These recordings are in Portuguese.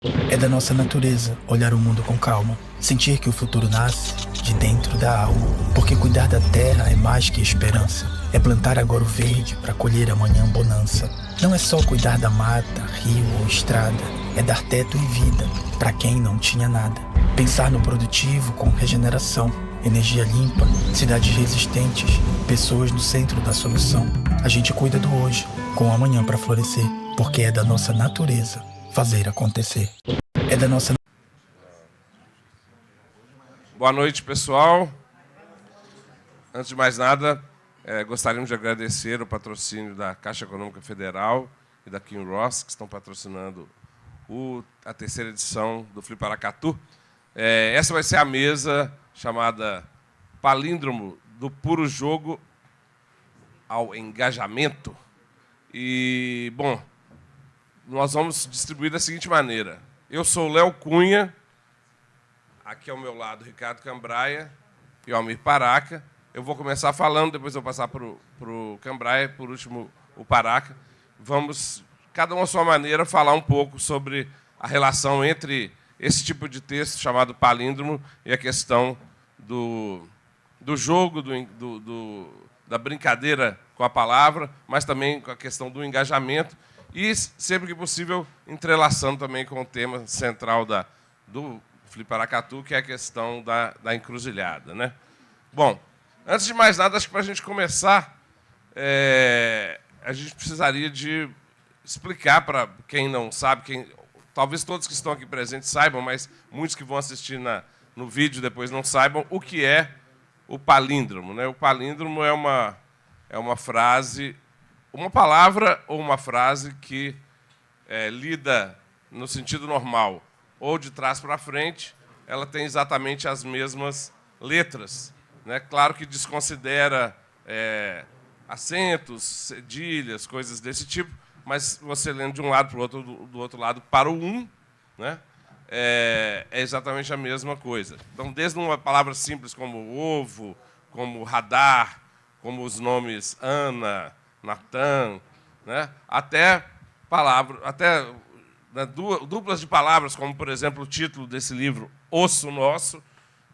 É da nossa natureza olhar o mundo com calma, sentir que o futuro nasce de dentro da alma. Porque cuidar da terra é mais que esperança, é plantar agora o verde para colher amanhã bonança. Não é só cuidar da mata, rio ou estrada, é dar teto e vida para quem não tinha nada. Pensar no produtivo com regeneração, energia limpa, cidades resistentes, pessoas no centro da solução. A gente cuida do hoje, com o amanhã para florescer, porque é da nossa natureza fazer acontecer. É da nossa. Boa noite, pessoal. Antes de mais nada, gostaríamos de agradecer o patrocínio da Caixa Econômica Federal e da Kim Ross, que estão patrocinando a terceira edição do Fliparacatu. Essa vai ser a mesa chamada Palíndromo do Puro Jogo ao Engajamento. E, bom, nós vamos distribuir da seguinte maneira. Eu sou o Léo Cunha, aqui ao meu lado Ricardo Cambraia e o Almir Paraca. Eu vou começar falando, depois eu vou passar para o Cambraia, por último o Paraca. Vamos, cada um à sua maneira, falar um pouco sobre a relação entre esse tipo de texto chamado palíndromo e a questão do jogo, da brincadeira com a palavra, mas também com a questão do engajamento e, sempre que possível, entrelaçando também com o tema central do Fliparacatu, que é a questão da encruzilhada, né? Bom, antes de mais nada, acho que para a gente começar, a gente precisaria de explicar para quem não sabe, talvez todos que estão aqui presentes saibam, mas muitos que vão assistir no vídeo depois não saibam, o que é o palíndromo, né? O palíndromo é uma frase, uma palavra ou uma frase que lida no sentido normal, ou de trás para frente, ela tem exatamente as mesmas letras, né? Claro que desconsidera acentos, cedilhas, coisas desse tipo, mas você lendo de um lado para o outro, do outro lado para o né? É exatamente a mesma coisa. Então, desde uma palavra simples como ovo, como radar, como os nomes Ana, Natan, né? Até duplas de palavras, como, por exemplo, o título desse livro, Osso Nosso,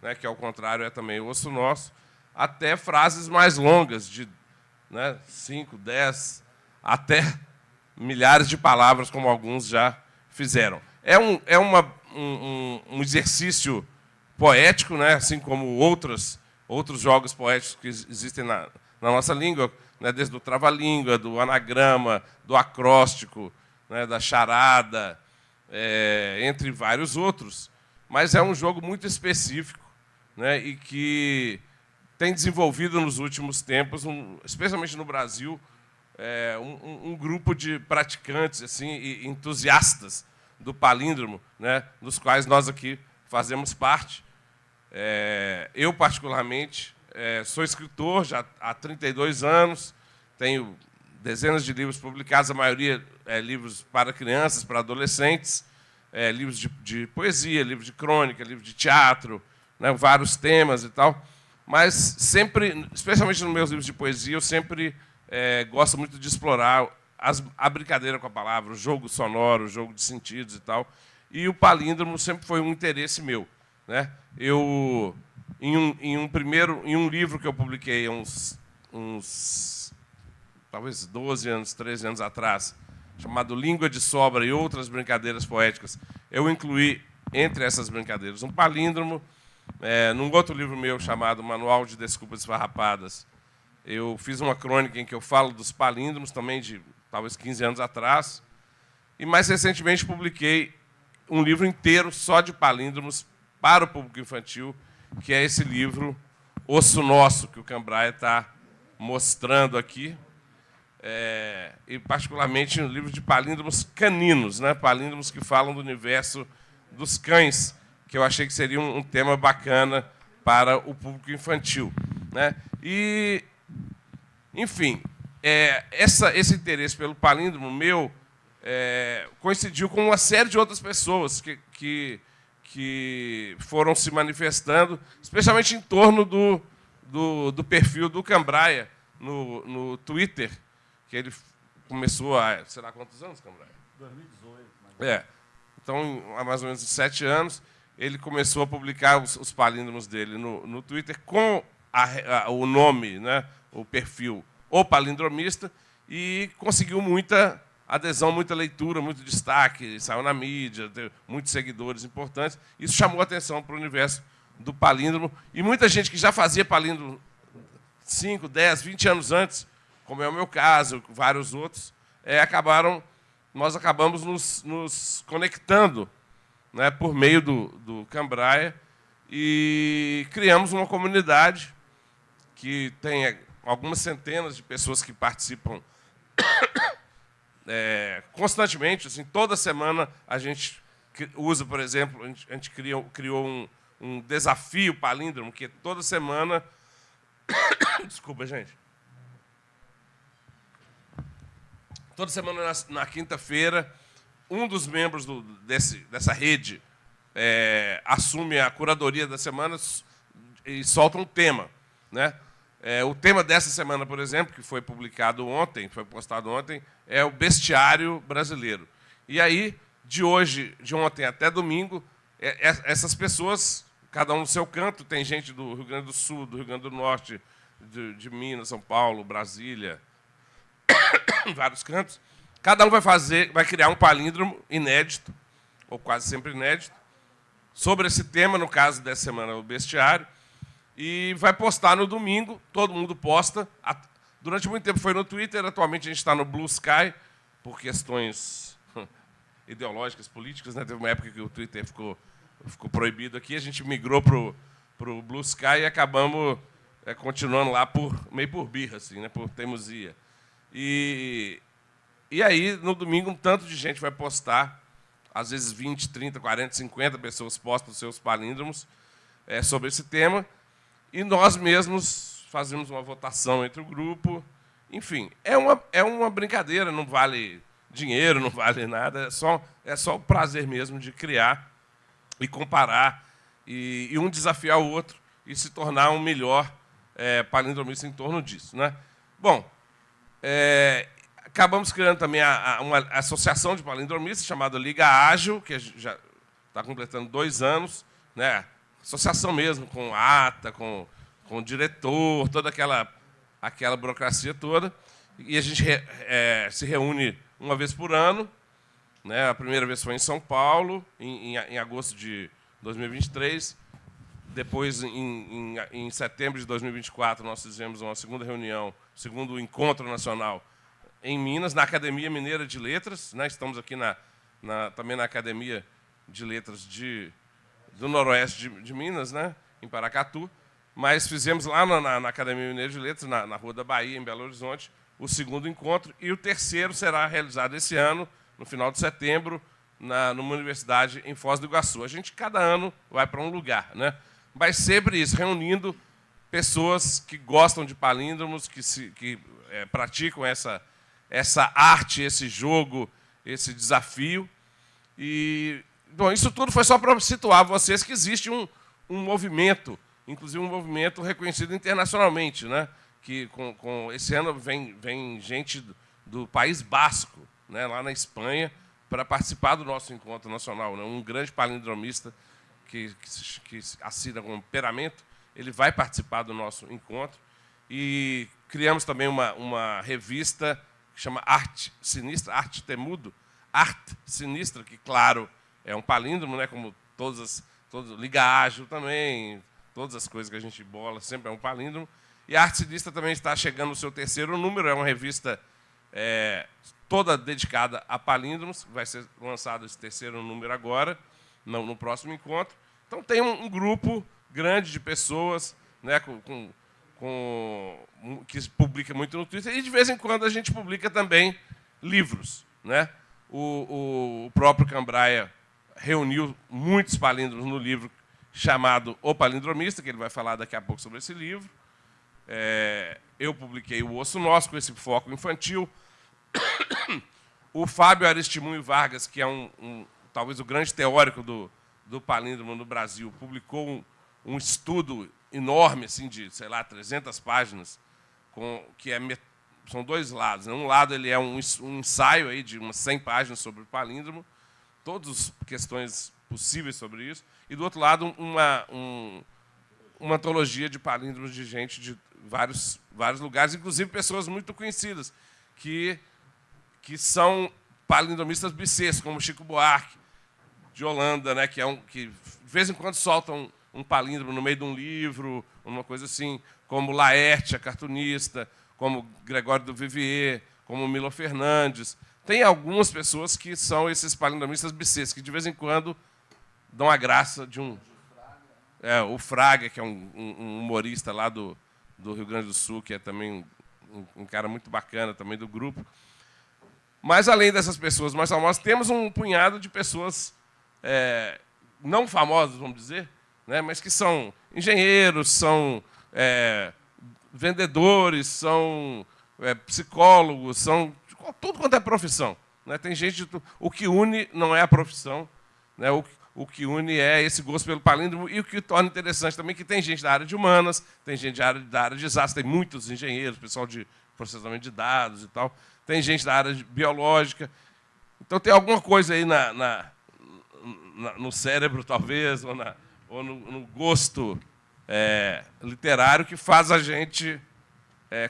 né, que, ao contrário, é também Osso Nosso, até frases mais longas, de 5, 10, até milhares de palavras, como alguns já fizeram. É um exercício poético, né, assim como outros jogos poéticos que existem na nossa língua, né, desde o trava-língua, do anagrama, do acróstico, né, da charada, entre vários outros. Mas é um jogo muito específico, né, e que tem desenvolvido nos últimos tempos, especialmente no Brasil, um grupo de praticantes assim, e entusiastas do palíndromo, né, dos quais nós aqui fazemos parte. Eu, particularmente, sou escritor já há 32 anos, tenho dezenas de livros publicados, a maioria livros para crianças, para adolescentes, livros de poesia, livros de crônica, livros de teatro, né, vários temas e tal. Mas sempre, especialmente nos meus livros de poesia, eu sempre gosto muito de explorar a brincadeira com a palavra, o jogo sonoro, o jogo de sentidos e tal. E o palíndromo sempre foi um interesse meu, né? Eu, em um livro que eu publiquei há uns talvez 12 anos, 13 anos atrás, chamado Língua de Sobra e Outras Brincadeiras Poéticas, eu incluí, entre essas brincadeiras, um palíndromo. Num outro livro meu, chamado Manual de Desculpas Esfarrapadas, eu fiz uma crônica em que eu falo dos palíndromos, também de talvez 15 anos atrás. E, mais recentemente, publiquei um livro inteiro só de palíndromos para o público infantil, que é esse livro Osso Nosso, que o Cambraia está mostrando aqui. E, particularmente, um livro de palíndromos caninos, né? Palíndromos que falam do universo dos cães, que eu achei que seria um tema bacana para o público infantil, né? E, enfim, esse interesse pelo palíndromo meu coincidiu com uma série de outras pessoas que foram se manifestando, especialmente em torno do perfil do Cambraia no Twitter, que ele começou há, sei lá quantos anos, Cambraia? 2018. Então, há mais ou menos 7 anos, ele começou a publicar os palíndromos dele no Twitter com o nome, né, o perfil O Palindromista, e conseguiu muita adesão, muita leitura, muito destaque, saiu na mídia, teve muitos seguidores importantes. Isso chamou a atenção para o universo do palíndromo. E muita gente que já fazia palíndromo 5, 10, 20 anos antes, como é o meu caso, vários outros, nós acabamos nos conectando, né, por meio do Cambraia, e criamos uma comunidade que tem algumas centenas de pessoas que participam constantemente. Assim, toda semana a gente usa, por exemplo, a gente criou um desafio palíndromo, que toda semana... Desculpa, gente. Toda semana, na quinta-feira, um dos membros dessa rede assume a curadoria da semana e solta um tema, né? O tema dessa semana, por exemplo, que foi publicado ontem, foi postado ontem, é o bestiário brasileiro. E aí, de ontem até domingo, essas pessoas, cada um no seu canto, tem gente do Rio Grande do Sul, do Rio Grande do Norte, de Minas, São Paulo, Brasília, em vários cantos. Cada um vai criar um palíndromo inédito, ou quase sempre inédito, sobre esse tema, no caso dessa semana, o bestiário, e vai postar no domingo. Todo mundo posta. Durante muito tempo foi no Twitter, atualmente a gente está no Blue Sky, por questões ideológicas, políticas, né? Teve uma época que o Twitter ficou proibido aqui, a gente migrou para o Blue Sky e acabamos continuando lá meio por birra, assim, né? Por teimosia. E aí, no domingo, um tanto de gente vai postar, às vezes 20, 30, 40, 50 pessoas postam os seus palíndromos sobre esse tema, e nós mesmos fazemos uma votação entre o grupo. Enfim, é uma brincadeira, não vale dinheiro, não vale nada, é só o prazer mesmo de criar e comparar, e um desafiar o outro, e se tornar um melhor palindromista em torno disso, né? Bom, acabamos criando também uma associação de palindromistas chamada Liga Ágil, que já está completando 2 anos, né? Associação mesmo, com ata, com diretor, toda aquela burocracia toda. E a gente se reúne uma vez por ano, né? A primeira vez foi em São Paulo, em agosto de 2023. Depois, em setembro de 2024, nós fizemos uma segunda reunião, segundo encontro nacional, em Minas, na Academia Mineira de Letras, né? Estamos aqui também na Academia de Letras do Noroeste de Minas, né? Em Paracatu. Mas fizemos lá na Academia Mineira de Letras, na Rua da Bahia, em Belo Horizonte, o segundo encontro. E o terceiro será realizado esse ano, no final de setembro, numa universidade em Foz do Iguaçu. A gente, cada ano, vai para um lugar, né? Mas sempre isso, reunindo pessoas que gostam de palíndromos, que praticam essa arte, esse jogo, esse desafio. E, bom, isso tudo foi só para situar vocês que existe um movimento, inclusive um movimento reconhecido internacionalmente, né? Que esse ano vem gente do País Basco, né? Lá na Espanha, para participar do nosso encontro nacional, né? Um grande palindromista que assina como Peramento, ele vai participar do nosso encontro. E criamos também uma revista que chama Arte Sinistra, Arte Temudo, Arte Sinistra, que, claro, é um palíndromo, né? Como Liga Ágil também, todas as coisas que a gente bola, sempre é um palíndromo. E a Arte Sinistra também está chegando no seu 3º número, é uma revista toda dedicada a palíndromos, vai ser lançado esse 3º número agora, no próximo encontro. Então, tem um grupo grande de pessoas, né, que publica muito no Twitter, e, de vez em quando, a gente publica também livros, né? O próprio Cambraia reuniu muitos palíndromos no livro chamado O Palindromista, que ele vai falar daqui a pouco sobre esse livro. Eu publiquei o Osso Nosso, com esse foco infantil. O Fábio Aristimunho Vargas, que é talvez o grande teórico do palíndromo no Brasil, publicou um estudo enorme, assim, de, sei lá, 300 páginas, são 2 lados, né? Um lado ele é um ensaio aí de umas 100 páginas sobre o palíndromo. todas as questões possíveis sobre isso, e, do outro lado, uma antologia de palíndromos de gente de vários lugares, inclusive pessoas muito conhecidas, que são palindromistas bissextos, como Chico Buarque, de Holanda, né, que de vez em quando soltam um palíndromo no meio de um livro, uma coisa assim, como Laerte, a cartunista, como Gregório do Vivier, como Milo Fernandes. Tem algumas pessoas que são esses palindromistas bissextos, que de vez em quando dão a graça de um... o Fraga, que é um humorista lá do Rio Grande do Sul, que é também um cara muito bacana também do grupo. Mas, além dessas pessoas mais famosas, temos um punhado de pessoas não famosas, vamos dizer, né, mas que são engenheiros, são vendedores, são psicólogos, são tudo quanto é profissão. Né? Tem gente... O que une não é a profissão, né? O que une é esse gosto pelo palíndromo, e o que torna interessante também que tem gente da área de humanas, tem gente da área de exatas, tem muitos engenheiros, pessoal de processamento de dados e tal, tem gente da área biológica. Então, tem alguma coisa aí no cérebro, talvez, ou no gosto literário, que faz a gente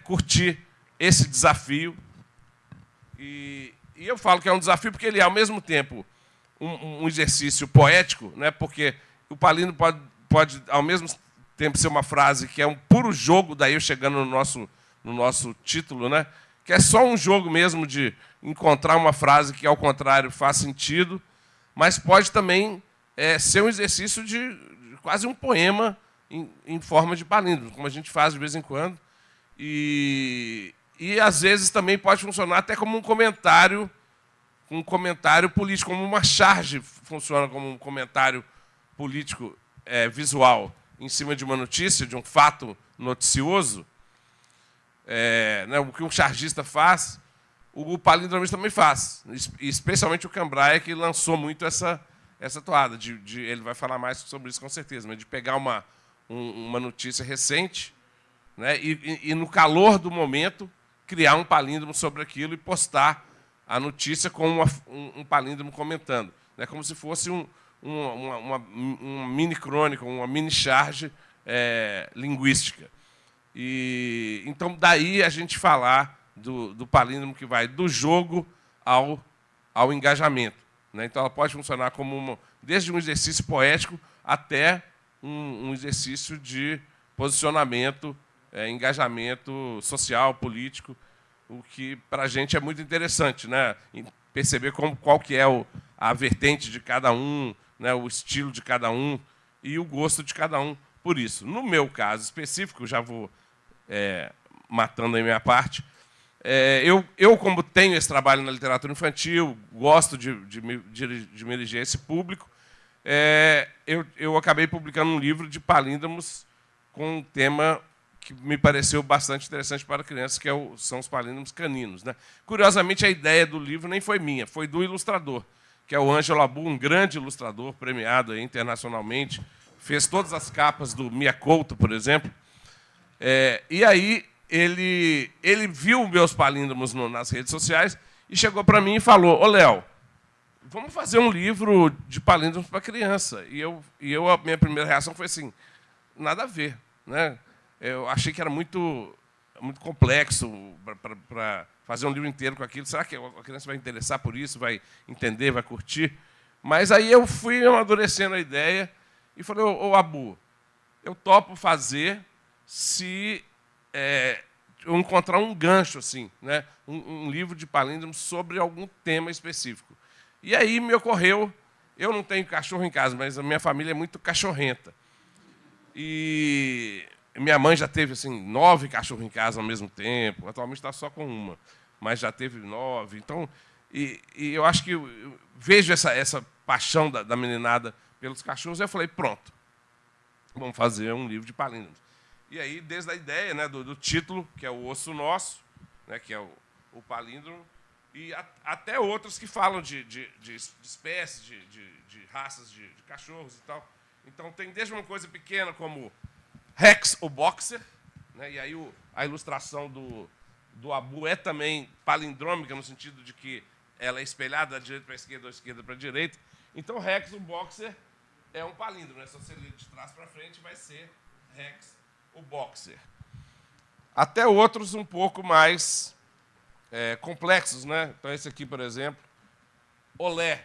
curtir esse desafio. E eu falo que é um desafio porque ele é, ao mesmo tempo, um exercício poético, né? Porque o palíndromo pode, ao mesmo tempo, ser uma frase que é um puro jogo, daí eu chegando no nosso título, né? Que é só um jogo mesmo de encontrar uma frase que, ao contrário, faz sentido, mas pode também ser um exercício de quase um poema em forma de palíndromo, como a gente faz de vez em quando. E às vezes, também pode funcionar até como um comentário político, como uma charge funciona como um comentário político visual em cima de uma notícia, de um fato noticioso. Né, o que um chargista faz, o palindromista também faz, especialmente o Cambraia, que lançou muito essa toada. Ele vai falar mais sobre isso, com certeza, mas de pegar uma notícia recente, né, e, no calor do momento, criar um palíndromo sobre aquilo e postar a notícia com um palíndromo comentando. Né, como se fosse uma mini crônica, uma mini charge linguística. E, então, daí a gente falar do palíndromo que vai do jogo ao engajamento. Né? Então, ela pode funcionar como desde um exercício poético até um exercício de posicionamento, engajamento social, político, o que, para a gente, é muito interessante, né? Perceber qual que é a vertente de cada um, né? O estilo de cada um e o gosto de cada um por isso. No meu caso específico, já vou matando a minha parte, eu, como tenho esse trabalho na literatura infantil, gosto de me dirigir a esse público, eu acabei publicando um livro de palíndromos com um tema que me pareceu bastante interessante para crianças, que são os palíndromos caninos. Né? Curiosamente, a ideia do livro nem foi minha, foi do ilustrador, que é o Ângelo Abu, um grande ilustrador, premiado aí internacionalmente, fez todas as capas do Mia Couto, por exemplo. E aí ele viu meus palíndromos nas redes sociais e chegou para mim e falou: "Ô, Léo, vamos fazer um livro de palíndromos para criança". A minha primeira reação foi assim: nada a ver, né? Eu achei que era muito complexo para fazer um livro inteiro com aquilo. Será que a criança vai interessar por isso, vai entender, vai curtir? Mas aí eu fui amadurecendo a ideia e falei: ô Abu, eu topo fazer se eu encontrar um gancho, assim, né? Um livro de palíndromos sobre algum tema específico. E aí me ocorreu, eu não tenho cachorro em casa, mas a minha família é muito cachorrenta. E minha mãe já teve assim 9 cachorros em casa ao mesmo tempo, atualmente está só com uma, mas já teve 9. Então, e eu acho que eu vejo essa paixão da meninada pelos cachorros, e eu falei: pronto, vamos fazer um livro de palíndromos. E aí, desde a ideia, né, do título, que é o Osso Nosso, né, que é o palíndromo, e até outros que falam de espécies, de raças de cachorros e tal. Então, tem desde uma coisa pequena como Rex, o boxer, né, e aí a ilustração do Abu é também palindrômica, no sentido de que ela é espelhada da direita para a esquerda ou esquerda para a direita. Então, Rex, o boxer, é um palíndromo, né? Se você ler de trás para frente, vai ser Rex, o boxer. Até outros um pouco mais complexos, né? Então, esse aqui, por exemplo, Olé,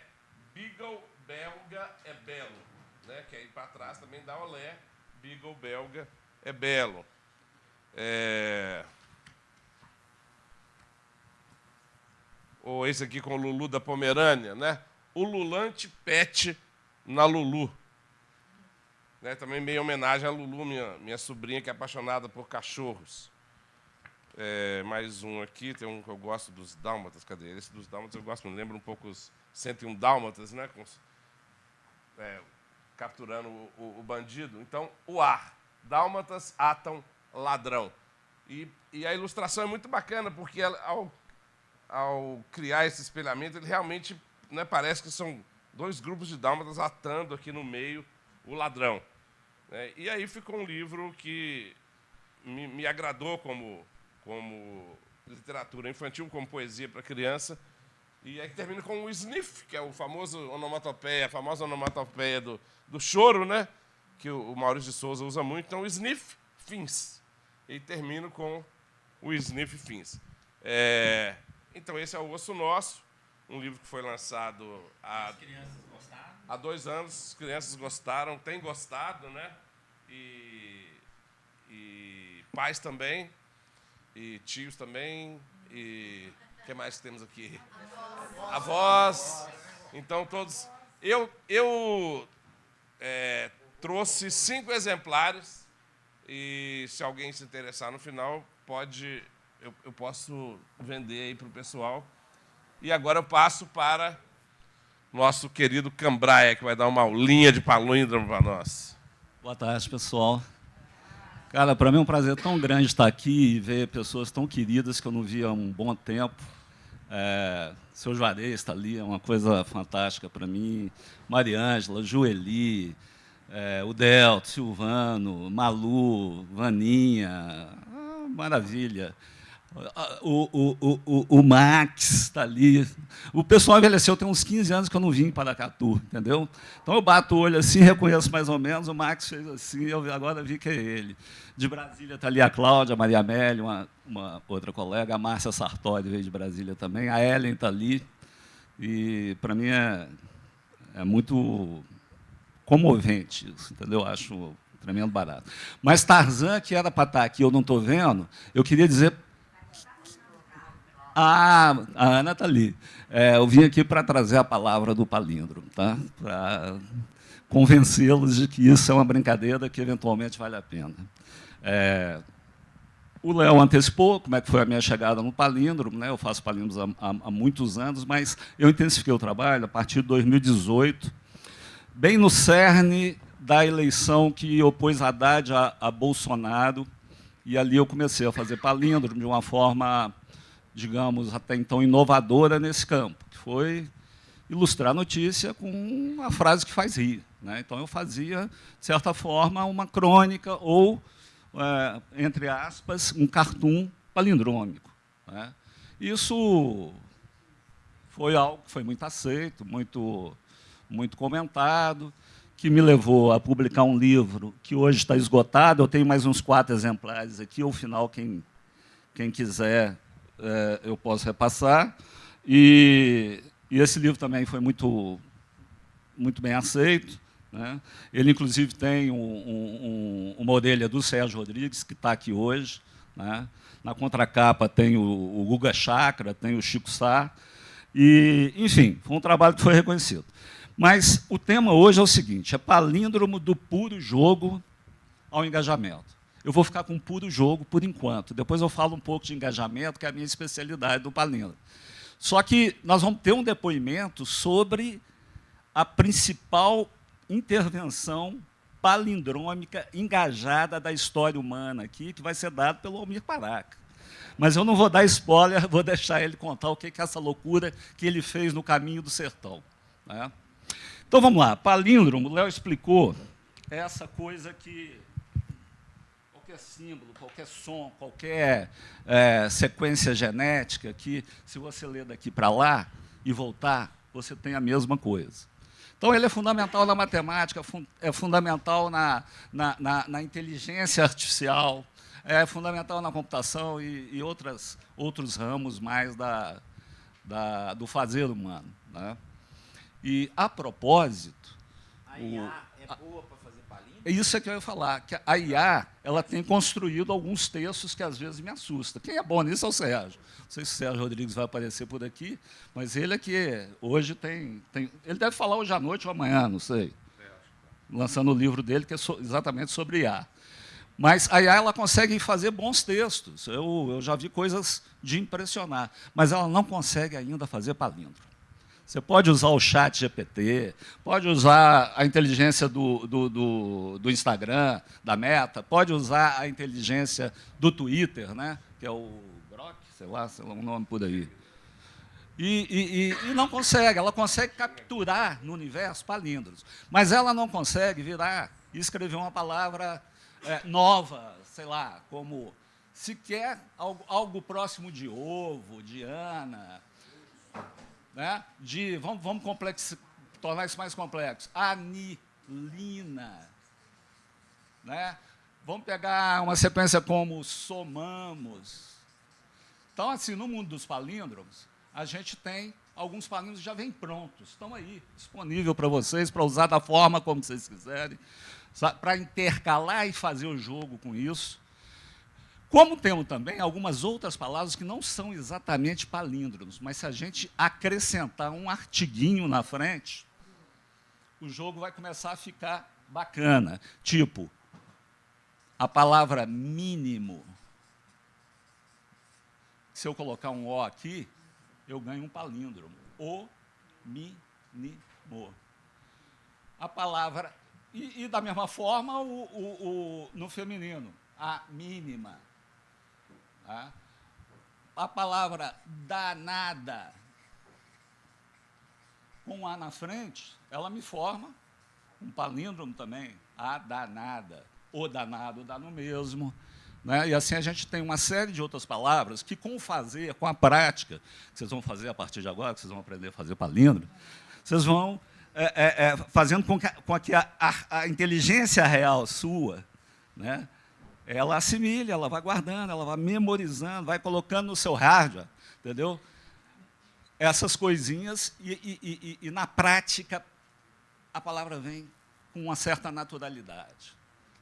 Beagle belga é belo, né? Que aí para trás também dá Olé, Beagle belga é belo. Ou esse aqui com o Lulu da Pomerânia, né? O Lulante Pet na Lulu. Né? Também meio homenagem à Lulu, minha sobrinha, que é apaixonada por cachorros. Mais um aqui, tem um que eu gosto dos dálmatas. Cadê? Esse dos dálmatas eu gosto, me lembra um pouco os 101 dálmatas, né? Capturando o bandido. Então, o ar. Dálmatas atam ladrão. E a ilustração é muito bacana, porque ao criar esse espelhamento, ele realmente, né, parece que são dois grupos de dálmatas atando aqui no meio o ladrão. E aí ficou um livro que me agradou como literatura infantil, como poesia para criança. E aí termina com o sniff, que é o famoso onomatopeia, a famosa onomatopeia do choro, né? Que o Maurício de Souza usa muito. Então, o sniff fins. E termino com o sniff fins. Então, esse é o Osso Nosso, um livro que foi lançado há 2 anos. As crianças gostaram, têm gostado, né? E pais também, e tios também, e o que mais temos aqui? Avós. Então, todos... Eu trouxe 5 exemplares, e se alguém se interessar no final, eu posso vender aí para o pessoal. E agora eu passo para nosso querido Cambraia, que vai dar uma aulinha de palíndromo para nós. Boa tarde, pessoal. Cara, para mim é um prazer tão grande estar aqui e ver pessoas tão queridas que eu não via há um bom tempo. Seu Juarez está ali, é uma coisa fantástica para mim. Mariângela, Joeli, o Delto, Silvano, Malu, Vaninha, maravilha. O Max está ali. O pessoal envelheceu, tem uns 15 anos que eu não vim em Paracatu, entendeu? Então eu bato o olho assim, reconheço mais ou menos, o Max fez assim, eu agora vi que é ele. De Brasília está ali a Cláudia, a Maria Amélia, uma outra colega, a Márcia Sartori veio de Brasília também, a Ellen está ali. E para mim é muito comovente isso, entendeu? Eu acho um tremendo barato. Mas Tarzan, que era para estar aqui, eu não estou vendo, eu queria dizer... a Ana está ali. Eu vim aqui para trazer a palavra do palíndromo, tá? Para convencê-los de que isso é uma brincadeira que eventualmente vale a pena. O Léo antecipou como é que foi a minha chegada no palíndromo, né? Eu faço palíndromos há muitos anos, mas eu intensifiquei o trabalho a partir de 2018, bem no cerne da eleição que opôs Haddad a Bolsonaro, e ali eu comecei a fazer palíndromo de uma forma, digamos, até então inovadora nesse campo, que foi ilustrar a notícia com uma frase que faz rir, né? Então, eu fazia, de certa forma, uma crônica ou, entre aspas, um cartoon palindrômico, né? Isso foi algo que foi muito aceito, muito comentado, que me levou a publicar um livro que hoje está esgotado. Eu tenho mais uns 4 exemplares aqui, ao final, quem quiser, eu posso repassar. E esse livro também foi muito bem aceito, né? Ele, inclusive, tem uma orelha do Sérgio Rodrigues, que está aqui hoje, né? Na contracapa tem o Guga Chakra, tem o Chico Sá. E, enfim, foi um trabalho que foi reconhecido. Mas o tema hoje é o seguinte: é palíndromo do puro jogo ao engajamento. Eu vou ficar com puro jogo por enquanto. Depois eu falo um pouco de engajamento, que é a minha especialidade do palíndromo. Só que nós vamos ter um depoimento sobre a principal intervenção palindrômica engajada da história humana aqui, que vai ser dado pelo Almir Paraca. Mas eu não vou dar spoiler, vou deixar ele contar o que é essa loucura que ele fez no Caminho do Sertão, né? Então, vamos lá. Palíndromo, o Léo explicou, é essa coisa que qualquer símbolo, qualquer som, qualquer sequência genética, que, se você ler daqui para lá, e voltar, você tem a mesma coisa. Então, ele é fundamental na matemática, é fundamental na inteligência artificial, é fundamental na computação e outros ramos mais do fazer humano, né? E, a propósito... A IA é boa para fazer palíndromo? Isso é que eu ia falar, que a IA ela tem construído alguns textos que às vezes me assustam. Quem é bom nisso é o Sérgio. Não sei se o Sérgio Rodrigues vai aparecer por aqui, mas ele é que hoje tem... Ele deve falar hoje à noite ou amanhã, não sei, lançando o livro dele, que é exatamente sobre IA. Mas a IA ela consegue fazer bons textos. Eu já vi coisas de impressionar, mas ela não consegue ainda fazer palíndromo. Você pode usar o chat GPT, pode usar a inteligência do Instagram, da Meta, pode usar a inteligência do Twitter, né? Que é o Grok, sei lá um nome por aí. E não consegue, ela consegue capturar no universo palíndromos, mas ela não consegue virar e escrever uma palavra nova, sei lá, como sequer algo próximo de ovo, de Ana, né? Vamos tornar isso mais complexo. Anilina. Né? Vamos pegar uma sequência como somamos. Então, assim, no mundo dos palíndromos, a gente tem alguns palíndromos que já vêm prontos. Estão aí, disponível para vocês, para usar da forma como vocês quiserem, para intercalar e fazer o jogo com isso. Como temos também algumas outras palavras que não são exatamente palíndromos, mas se a gente acrescentar um artiguinho na frente, o jogo vai começar a ficar bacana. Tipo, a palavra mínimo. Se eu colocar um O aqui, eu ganho um palíndromo. O, mi, ni, mo. A palavra... E da mesma forma, no feminino, a mínima. A palavra danada, com A na frente, ela me forma um palíndromo também, a danada, o danado dá no mesmo. Né? E assim a gente tem uma série de outras palavras que, com o fazer, com a prática, que vocês vão fazer a partir de agora, que vocês vão aprender a fazer palíndromo, vocês vão fazendo com que a inteligência real sua, né, ela assimile, ela vai guardando, ela vai memorizando, vai colocando no seu hardware, entendeu? Essas coisinhas, e na prática, a palavra vem com uma certa naturalidade.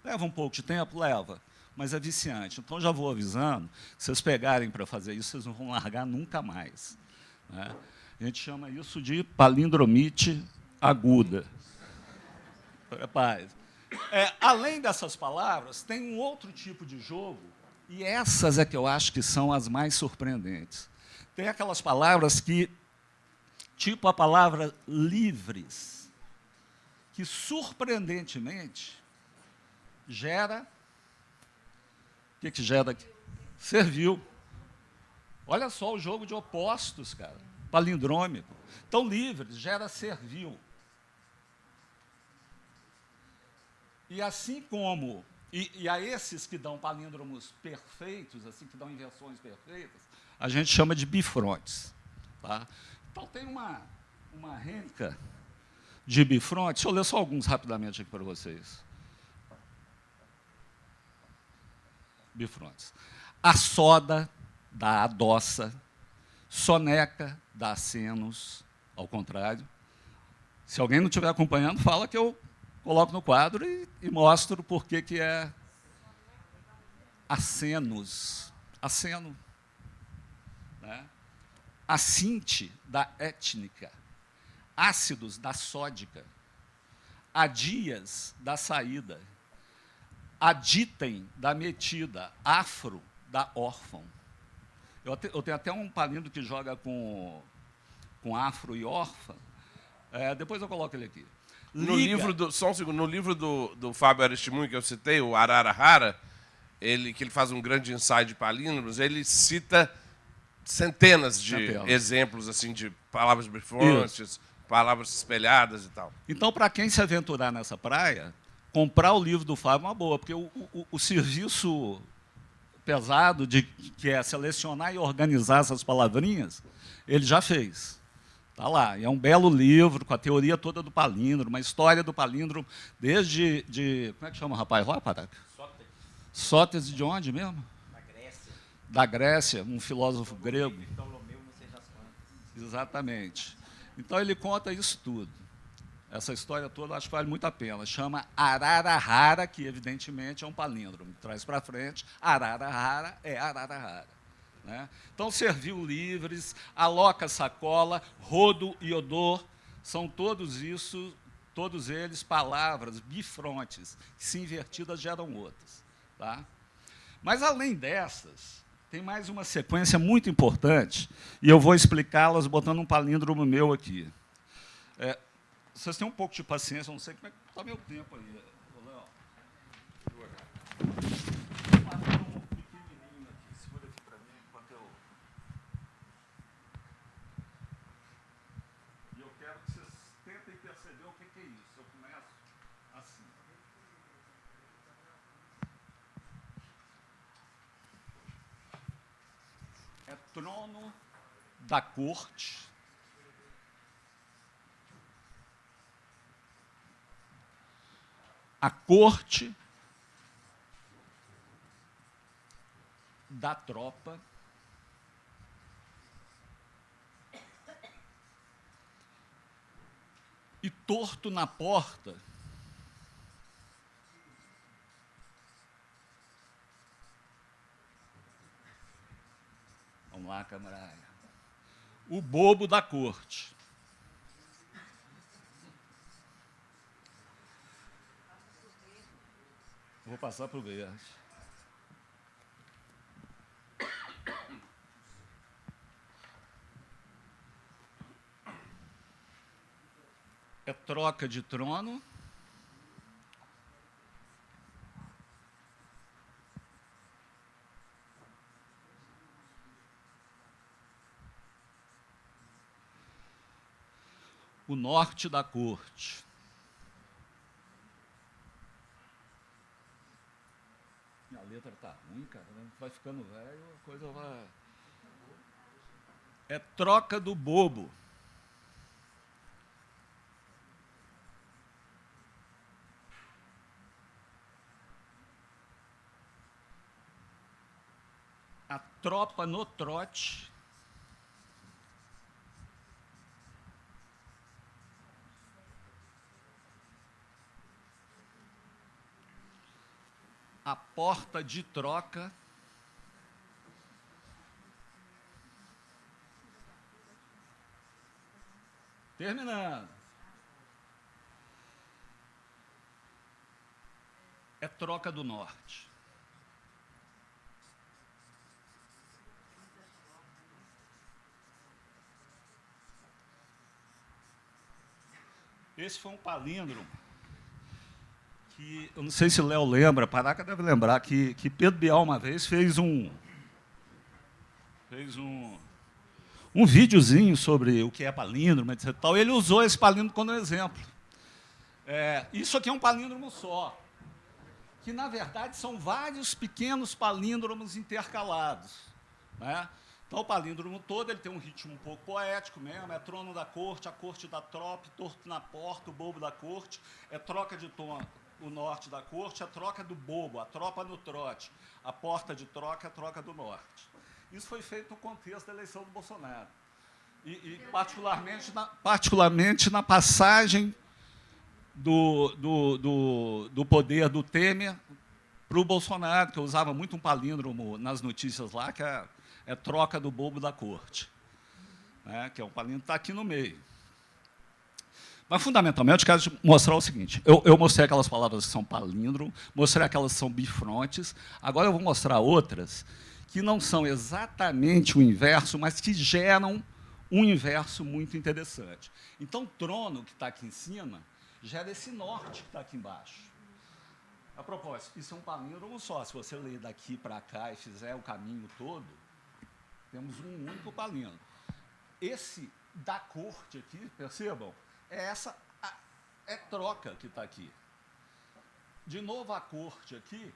Leva um pouco de tempo? Leva, mas é viciante. Então, já vou avisando, se vocês pegarem para fazer isso, vocês não vão largar nunca mais. Né? A gente chama isso de palindromite aguda. Prepare. Além dessas palavras, tem um outro tipo de jogo, e essas é que eu acho que são as mais surpreendentes. Tem aquelas palavras que, tipo a palavra livres, que, surpreendentemente, gera... O que gera aqui? Servil. Olha só o jogo de opostos, cara, palindrômico. Então, livres gera servil. E assim como... E a esses que dão palíndromos perfeitos, assim, que dão inversões perfeitas, a gente chama de bifrontes. Tá? Então, tem uma renca de bifrontes. Deixa eu ler só alguns rapidamente aqui para vocês. Bifrontes. A soda dá adoça, soneca dá acenos, ao contrário. Se alguém não estiver acompanhando, fala que eu coloco no quadro e mostro por que é acenos. Aceno. Né? Acinte da étnica. Ácidos da sódica. Adias da saída. Aditem da metida. Afro da órfão. Eu tenho até um palíndromo que joga com afro e órfã. Depois eu coloco ele aqui. No livro só um segundo, no livro do Fábio Aristimuny, que eu citei, o Ararahara, que ele faz um grande ensaio de palíndromos, ele cita centenas de exemplos assim, de palavras bifrontes, palavras espelhadas e tal. Então, para quem se aventurar nessa praia, comprar o livro do Fábio é uma boa, porque o serviço pesado que é selecionar e organizar essas palavrinhas, ele já fez. Está lá. E é um belo livro, com a teoria toda do palíndromo, uma história do palíndromo desde... como é que chama o rapaz? Sócrates, Sócrates de onde mesmo? na Grécia. Da Grécia, um filósofo grego. Ptolomeu, não sei das quantas. Exatamente. Então, ele conta isso tudo. Essa história toda, acho que vale muito a pena. Chama Ararahara, que, evidentemente, é um palíndromo. Traz para frente, Ararahara é Ararahara. Né? Então, Serviu Livres, Aloca Sacola, Rodo e Odor, são todos eles palavras bifrontes, que, se invertidas, geram outras. Tá? Mas, além dessas, tem mais uma sequência muito importante, e eu vou explicá-las botando um palíndromo meu aqui. Vocês têm um pouco de paciência, eu não sei como é que está meu tempo aí. Ô, Léo. Vou fazer um pequenininho aqui. Segura aqui para mim enquanto eu... E eu quero que vocês tentem perceber o que é isso. Eu começo assim. É trono da corte. A corte da tropa e torto na porta vamos lá, camarada, o bobo da corte. Vou passar para o verde. É troca de trono. O norte da corte. Minha letra tá ruim, cara. Vai ficando velho, a coisa vai... É troca do bobo. A tropa no trote. A porta de troca. Terminando. É troca do norte. Esse foi um palíndromo que, eu não sei se o Léo lembra, Paraca deve lembrar, que Pedro Bial uma vez fez um videozinho sobre o que é palíndromo, etc. Tal, e ele usou esse palíndromo como exemplo. Isso aqui é um palíndromo só, que, na verdade, são vários pequenos palíndromos intercalados. Né? Então, o palíndromo todo ele tem um ritmo um pouco poético mesmo, é trono da corte, a corte da tropa, torto na porta, o bobo da corte, é troca de tom, o norte da corte, a troca do bobo, a tropa no trote, a porta de troca, a troca do norte. Isso foi feito no contexto da eleição do Bolsonaro. E particularmente na passagem do poder do Temer para o Bolsonaro, que eu usava muito um palíndromo nas notícias lá, que é troca do bobo da corte, né, que é um palíndromo que está aqui no meio. Mas, fundamentalmente, eu quero mostrar o seguinte. Eu mostrei aquelas palavras que são palíndromo, mostrei aquelas que são bifrontes, agora eu vou mostrar outras que não são exatamente o inverso, mas que geram um inverso muito interessante. Então, o trono, que está aqui em cima, gera esse norte que está aqui embaixo. A propósito, isso é um palíndromo só. Se você ler daqui para cá e fizer o caminho todo, temos um único palíndromo. Esse da corte aqui, percebam, é troca que está aqui. De novo, a corte aqui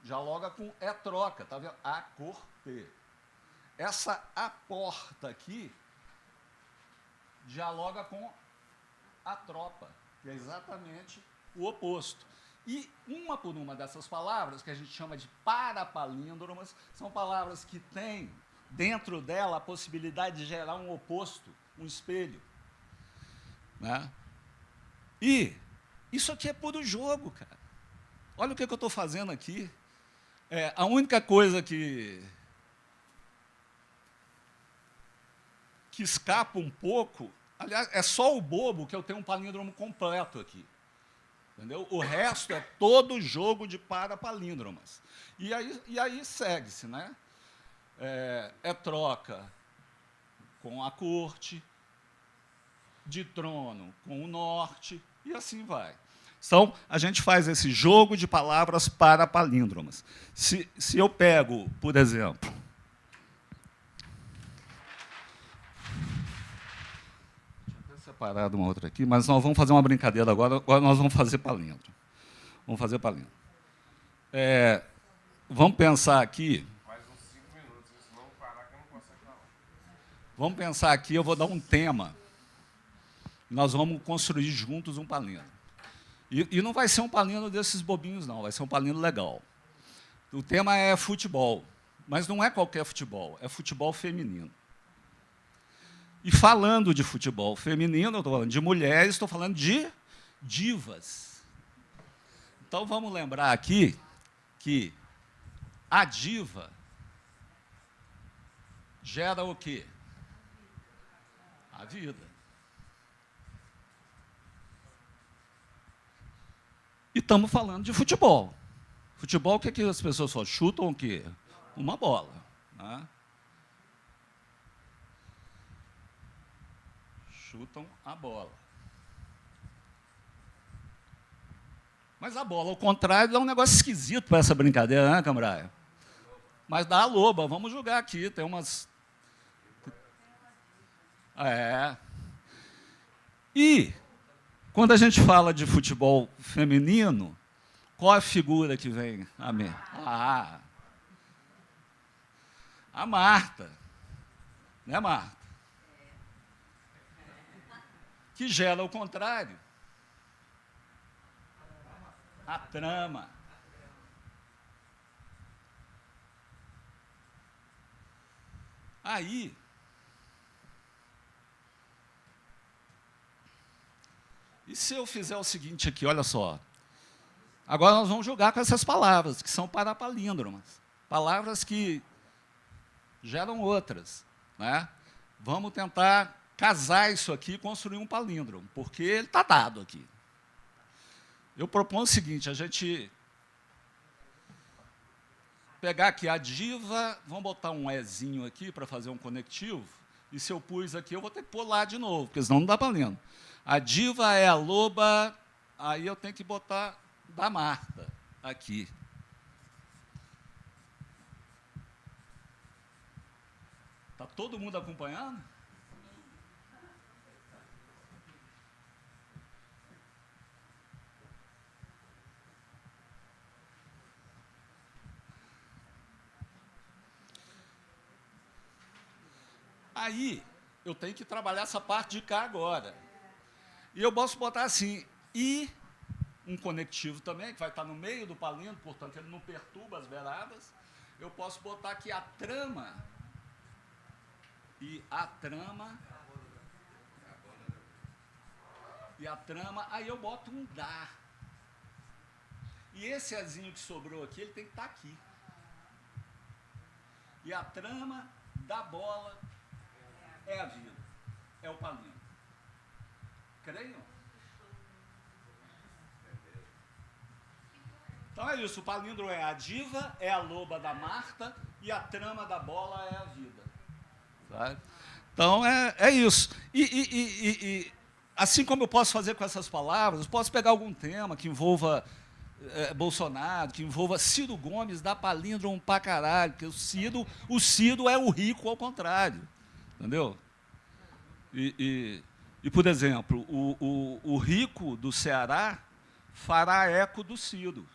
dialoga com troca, tá vendo? A corte. A porta aqui dialoga com a tropa, que é exatamente o oposto. E uma por uma dessas palavras, que a gente chama de parapalíndromas, são palavras que têm dentro dela a possibilidade de gerar um oposto, um espelho. Né? E isso aqui é puro jogo, cara. Olha o que eu estou fazendo aqui. A única coisa que escapa um pouco, aliás, é só o bobo que eu tenho um palíndromo completo aqui. Entendeu? O resto é todo jogo de parapalíndromas. E aí segue-se, né? Troca com a corte, de trono com o norte, e assim vai. Então, a gente faz esse jogo de palavras parapalíndromas. Se eu pego, por exemplo, separado uma outra aqui, mas nós vamos fazer uma brincadeira agora. Agora nós vamos fazer palíndromo. Vamos fazer palíndromo. Vamos pensar aqui. Mais uns 5 minutos, senão parar que eu não consigo falar. Vamos pensar aqui, eu vou dar um tema. Nós vamos construir juntos um palíndromo. E não vai ser um palíndromo desses bobinhos, não. Vai ser um palíndromo legal. O tema é futebol. Mas não é qualquer futebol, é futebol feminino. E falando de futebol feminino, eu estou falando de mulheres, estou falando de divas. Então, vamos lembrar aqui que a diva gera o quê? A vida. E estamos falando de futebol. Futebol, o que as pessoas falam? Chutam o quê? Uma bola. Né? Chutam a bola. Mas a bola, ao contrário, dá um negócio esquisito para essa brincadeira, né, Cambraia? Mas dá a loba, vamos jogar aqui, tem umas... E, quando a gente fala de futebol feminino, qual a figura que vem à mente? A Marta. Né, Marta? Que gera o contrário. A trama. Aí, e se eu fizer o seguinte aqui, olha só. Agora nós vamos jogar com essas palavras, que são parapalíndromas. Palavras que geram outras. Né? Vamos tentar casar isso aqui e construir um palíndromo, porque ele está dado aqui. Eu proponho o seguinte, a gente pegar aqui a diva, vamos botar um ezinho aqui para fazer um conectivo, e se eu pus aqui, eu vou ter que pôr lá de novo, porque senão não dá palíndromo. A diva é a loba, aí eu tenho que botar da Marta aqui. Está todo mundo acompanhando? Aí, eu tenho que trabalhar essa parte de cá agora. E eu posso botar assim, e um conectivo também, que vai estar no meio do palíndromo, portanto, ele não perturba as beiradas. Eu posso botar aqui a trama, e a trama, aí eu boto um dá. E esse azinho que sobrou aqui, ele tem que estar aqui. E a trama da bola é a vida, é o palíndromo. Creiam? Então é isso, o palíndromo é a diva, é a loba da Marta, e a trama da bola é a vida. Sabe? Então é isso. E assim como eu posso fazer com essas palavras, eu posso pegar algum tema que envolva Bolsonaro, que envolva Ciro Gomes, dá palíndromo pra caralho, porque o Ciro é o rico ao contrário. Entendeu? Por exemplo, o rico do Ceará fará eco do Ciro.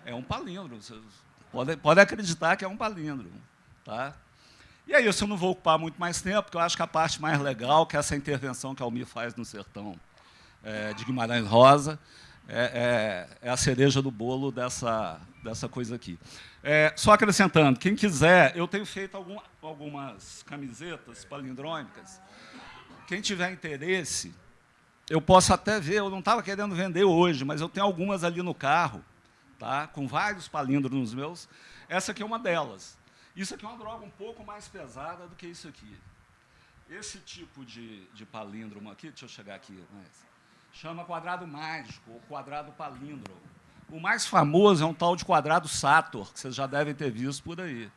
É um palíndromo. Pode acreditar que é um palíndromo. Tá? E é isso, eu não vou ocupar muito mais tempo, porque eu acho que a parte mais legal, que é essa intervenção que a Almir faz no sertão de Guimarães Rosa, é a cereja do bolo dessa coisa aqui. Só acrescentando, quem quiser, eu tenho feito algumas camisetas palindrômicas. Quem tiver interesse, eu posso até ver, eu não estava querendo vender hoje, mas eu tenho algumas ali no carro, tá? Com vários palíndromos meus. Essa aqui é uma delas. Isso aqui é uma droga um pouco mais pesada do que isso aqui. Esse tipo de palíndromo aqui, deixa eu chegar aqui, chama quadrado mágico, ou quadrado palíndromo. O mais famoso é um tal de quadrado Sator, que vocês já devem ter visto por aí.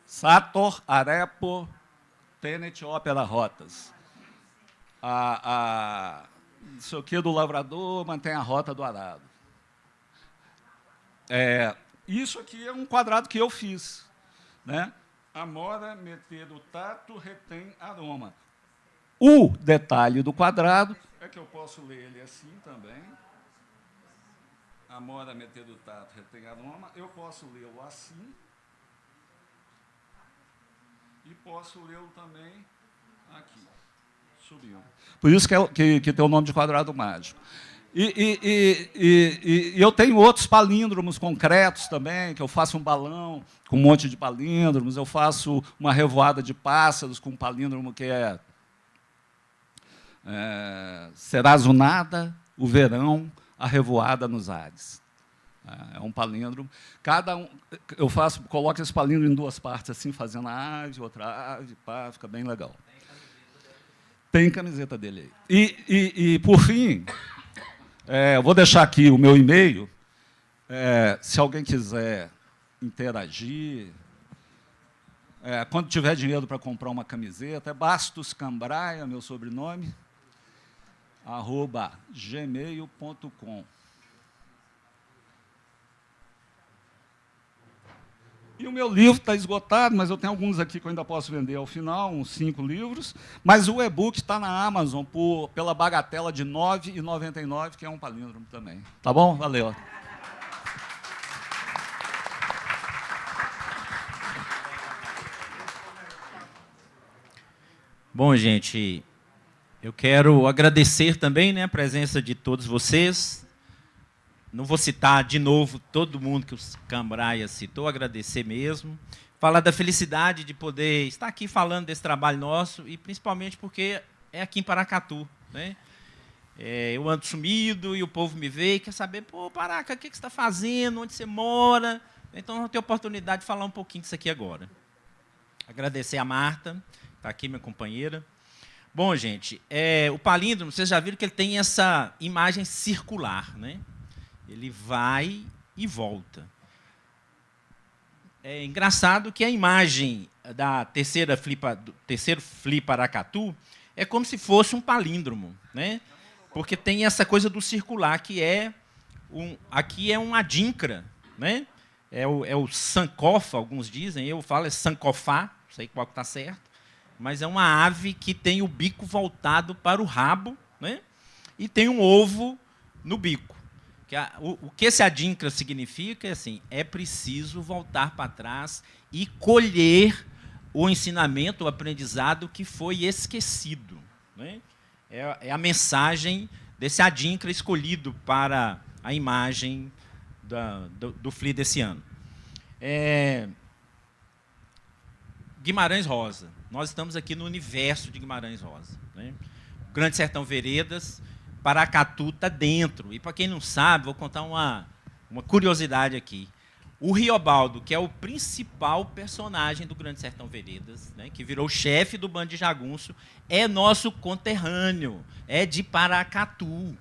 Sator, Arepo, Tenet, Ópera, Rotas. Isso aqui do lavrador mantém a rota do arado. Isso aqui é um quadrado que eu fiz. Né? Amora, meter o tato, retém aroma. O detalhe do quadrado é que eu posso ler ele assim também. Amora, meter o tato, retém aroma. Eu posso lê-lo assim. E posso lê-lo também aqui. Subiu. Por isso que tem o nome de quadrado mágico. E eu tenho outros palíndromos concretos também, que eu faço um balão com um monte de palíndromos, eu faço uma revoada de pássaros com um palíndromo que Serazunada, o verão, a revoada nos ares. É um palíndromo. Eu coloco esse palíndromo em duas partes, assim, fazendo a ave, outra ave, pá, fica bem legal. Tem camiseta dele aí. E por fim, eu vou deixar aqui o meu e-mail. Se alguém quiser interagir, quando tiver dinheiro para comprar uma camiseta, é Bastos Cambraia, meu sobrenome, @gmail.com. E o meu livro está esgotado, mas eu tenho alguns aqui que eu ainda posso vender ao final, uns 5 livros. Mas o e-book está na Amazon pela bagatela de R$ 9,99, que é um palíndromo também. Tá bom? Valeu. Bom, gente, eu quero agradecer também, né, a presença de todos vocês. Não vou citar de novo todo mundo que o Cambraia citou, agradecer mesmo. Falar da felicidade de poder estar aqui falando desse trabalho nosso, e principalmente porque é aqui em Paracatu. Né? Eu ando sumido e o povo me vê e quer saber, pô, Paraca, o que você está fazendo, onde você mora? Então, eu vou ter a oportunidade de falar um pouquinho disso aqui agora. Agradecer a Marta, que está aqui, minha companheira. Bom, gente, o palíndromo, vocês já viram que ele tem essa imagem circular, né? Ele vai e volta. É engraçado que a imagem do terceiro Fli Paracatu é como se fosse um palíndromo, né? Porque tem essa coisa do circular, que aqui é um adinkra, né? É o sankofa, alguns dizem, eu falo sankofá, não sei qual que está certo, mas é uma ave que tem o bico voltado para o rabo, né? E tem um ovo no bico. O que esse adinkra significa é assim, é preciso voltar para trás e colher o ensinamento, o aprendizado que foi esquecido. Né? É a mensagem desse adinkra escolhido para a imagem do Fli desse ano. Guimarães Rosa. Nós estamos aqui no universo de Guimarães Rosa. Né? Grande Sertão Veredas, Paracatu está dentro. E, para quem não sabe, vou contar uma curiosidade aqui. O Riobaldo, que é o principal personagem do Grande Sertão Veredas, né, que virou chefe do Bando de Jagunço, é nosso conterrâneo, é de Paracatu.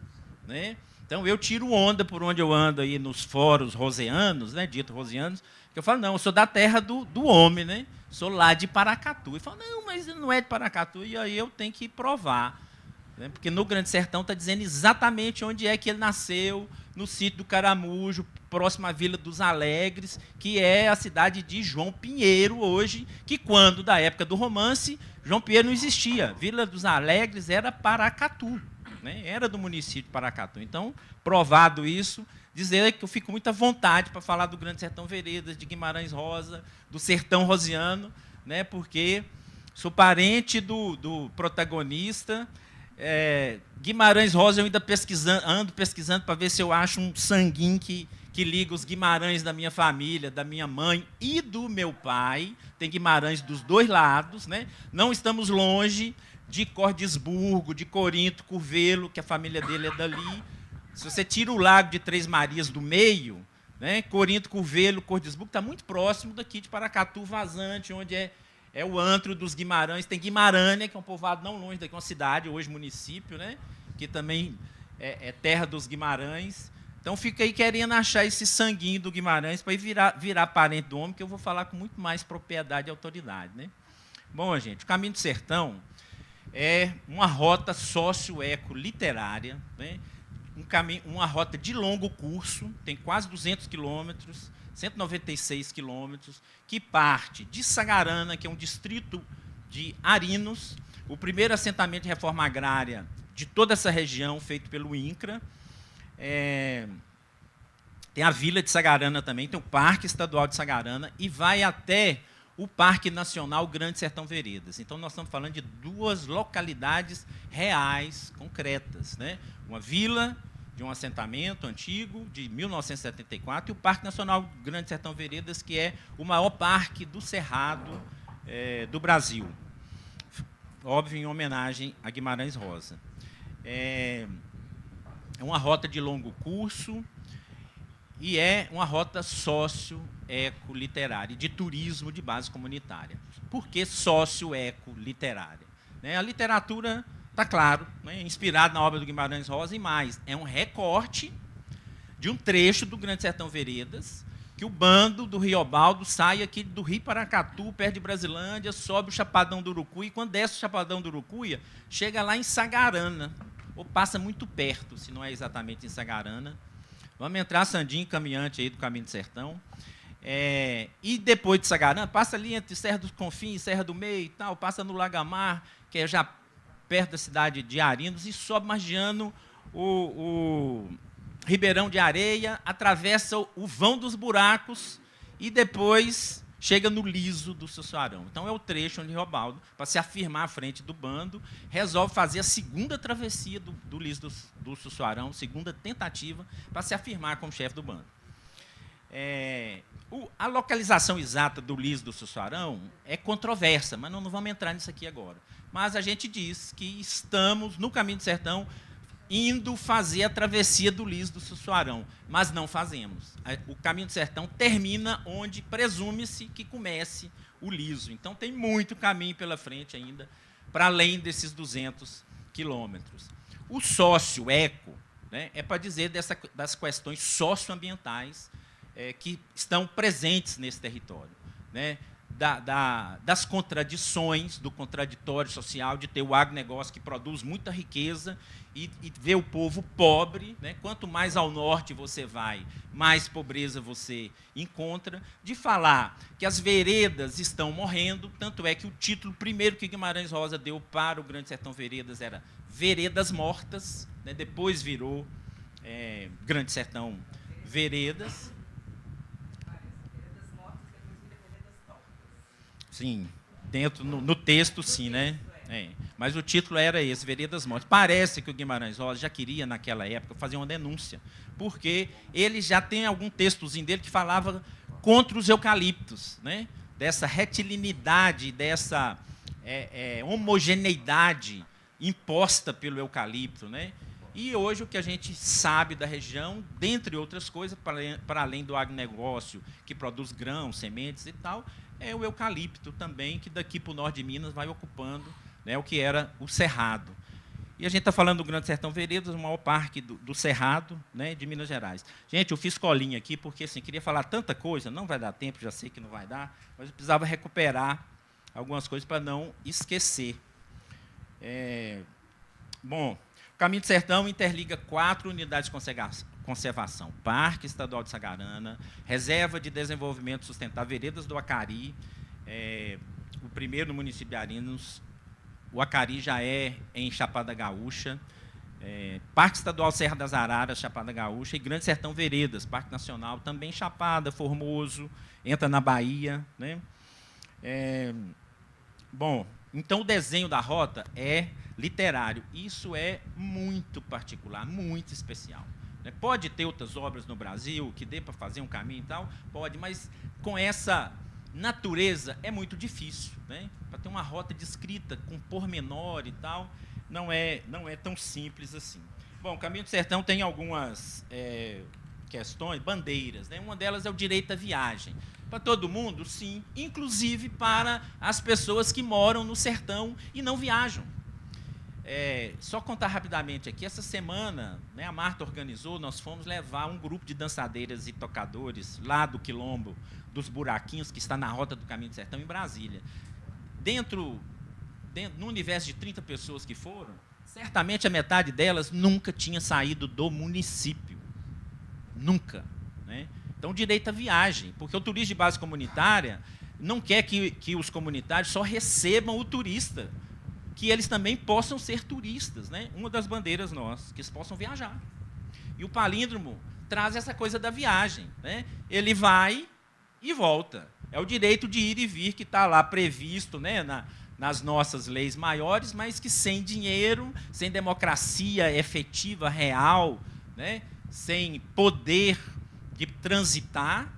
Né? Então, eu tiro onda por onde eu ando aí nos fóruns roseanos, né, dito roseanos, que eu falo, não, eu sou da terra do homem, né? Sou lá de Paracatu. Ele fala, não, mas ele não é de Paracatu, e aí eu tenho que provar. Né? Porque no Grande Sertão está dizendo exatamente onde é que ele nasceu, no sítio do Caramujo, próximo à Vila dos Alegres, que é a cidade de João Pinheiro hoje, que quando, da época do romance, João Pinheiro não existia. Vila dos Alegres era Paracatu, né? Era do município de Paracatu. Então, provado isso, dizer que eu fico muito à vontade para falar do Grande Sertão Veredas, de Guimarães Rosa, do Sertão Rosiano, né, porque sou parente do protagonista. Guimarães Rosa, eu ainda ando pesquisando para ver se eu acho um sanguinho que liga os Guimarães da minha família, da minha mãe e do meu pai. Tem Guimarães dos dois lados, né? Não estamos longe de Cordisburgo, de Corinto, Curvelo, que a família dele é dali. Se você tira o Lago de Três Marias do meio, né, Corinto, Curvelo, Cordisburgo, está muito próximo daqui de Paracatu, Vazante, onde é o antro dos Guimarães. Tem Guimarães, que é um povoado não longe daqui, uma cidade, hoje município, né, que também é terra dos Guimarães. Então, fica aí querendo achar esse sanguinho do Guimarães para virar parente do homem, que eu vou falar com muito mais propriedade e autoridade, né? Bom, gente, o Caminho do Sertão é uma rota sócio-eco-literária, né? Uma rota de longo curso, tem quase 200 quilômetros, 196 quilômetros, que parte de Sagarana, que é um distrito de Arinos, o primeiro assentamento de reforma agrária de toda essa região, feito pelo INCRA. Tem a Vila de Sagarana também, tem o Parque Estadual de Sagarana, e vai até o Parque Nacional Grande Sertão Veredas. Então, nós estamos falando de duas localidades reais, concretas, né? Uma vila de um assentamento antigo, de 1974, e o Parque Nacional Grande Sertão Veredas, que é o maior parque do Cerrado do Brasil. Óbvio, em homenagem a Guimarães Rosa. É uma rota de longo curso e é uma rota sócio-eco-literária, de turismo de base comunitária. Por que sócio-eco-literária? A literatura, está claro, né, inspirada na obra do Guimarães Rosa, e mais, é um recorte de um trecho do Grande Sertão Veredas, que o bando do Riobaldo sai aqui do Rio Paracatu, perto de Brasilândia, sobe o Chapadão do Urucuia, e quando desce o Chapadão do Urucuia, chega lá em Sagarana, ou passa muito perto, se não é exatamente em Sagarana. Vamos entrar, Sandinho, caminhante aí do Caminho do Sertão. E depois de Sagarana, passa ali entre Serra dos Confins, Serra do Meio e tal, passa no Lagamar, que é já perto da cidade de Arinos, e sobe margeando o Ribeirão de Areia, atravessa o Vão dos Buracos e depois chega no Liso do Sussuarão. Então, é o trecho onde Riobaldo, para se afirmar à frente do bando, resolve fazer a segunda travessia do Liso do Sussuarão, segunda tentativa, para se afirmar como chefe do bando. A localização exata do Liso do Sussuarão é controversa, mas não vamos entrar nisso aqui agora. Mas a gente diz que estamos, no Caminho do Sertão, indo fazer a travessia do Liso do Sussuarão, mas não fazemos. O Caminho do Sertão termina onde presume-se que comece o Liso. Então, tem muito caminho pela frente ainda, para além desses 200 quilômetros. O sócio-eco, né, é para dizer das questões socioambientais que estão presentes nesse território, né? Das contradições, do contraditório social, de ter o agronegócio que produz muita riqueza e ver o povo pobre, né? Quanto mais ao norte você vai, mais pobreza você encontra, de falar que as veredas estão morrendo, tanto é que o título primeiro que Guimarães Rosa deu para o Grande Sertão Veredas era Veredas Mortas, né? Depois virou Grande Sertão Veredas. Sim, no texto, sim, né? Mas o título era esse, Veredas Mortas. Parece que o Guimarães Rosa já queria, naquela época, fazer uma denúncia, porque ele já tem algum textozinho dele que falava contra os eucaliptos, né? Dessa retilinidade, dessa homogeneidade imposta pelo eucalipto, né? E hoje o que a gente sabe da região, dentre outras coisas, para além do agronegócio, que produz grãos, sementes e tal, é o eucalipto também, que daqui para o norte de Minas vai ocupando, né, o que era o Cerrado. E a gente está falando do Grande Sertão Veredas, o maior parque do Cerrado, né, de Minas Gerais. Gente, eu fiz colinha aqui, porque assim, queria falar tanta coisa, não vai dar tempo, já sei que não vai dar, mas eu precisava recuperar algumas coisas para não esquecer. Bom, o Caminho do Sertão interliga 4 unidades de conservação: Parque Estadual de Sagarana, Reserva de Desenvolvimento Sustentável Veredas do Acari, o primeiro no município de Arinos, o Acari já é em Chapada Gaúcha, Parque Estadual Serra das Araras, Chapada Gaúcha, e Grande Sertão Veredas, Parque Nacional, também Chapada, Formoso, entra na Bahia, né? Bom, então o desenho da rota é literário. Isso é muito particular, muito especial. Pode ter outras obras no Brasil que dê para fazer um caminho e tal, pode, mas com essa natureza é muito difícil, né? Para ter uma rota descrita com pormenor e tal, não é tão simples assim. Bom, o Caminho do Sertão tem algumas questões, bandeiras, né? Uma delas é o direito à viagem. Para todo mundo, sim, inclusive para as pessoas que moram no sertão e não viajam. Só contar rapidamente aqui, essa semana, né, a Marta organizou, nós fomos levar um grupo de dançadeiras e tocadores lá do Quilombo dos Buraquinhos, que está na rota do Caminho do Sertão, em Brasília. No universo de 30 pessoas que foram, certamente a metade delas nunca tinha saído do município. Nunca. Né? Então, direito à viagem, porque o turismo de base comunitária não quer que os comunitários só recebam o turista, que eles também possam ser turistas, né? Uma das bandeiras nossas, que eles possam viajar. E o palíndromo traz essa coisa da viagem, né? Ele vai e volta. É o direito de ir e vir que está lá previsto, né, nas nossas leis maiores, mas que sem dinheiro, sem democracia efetiva, real, né, sem poder de transitar,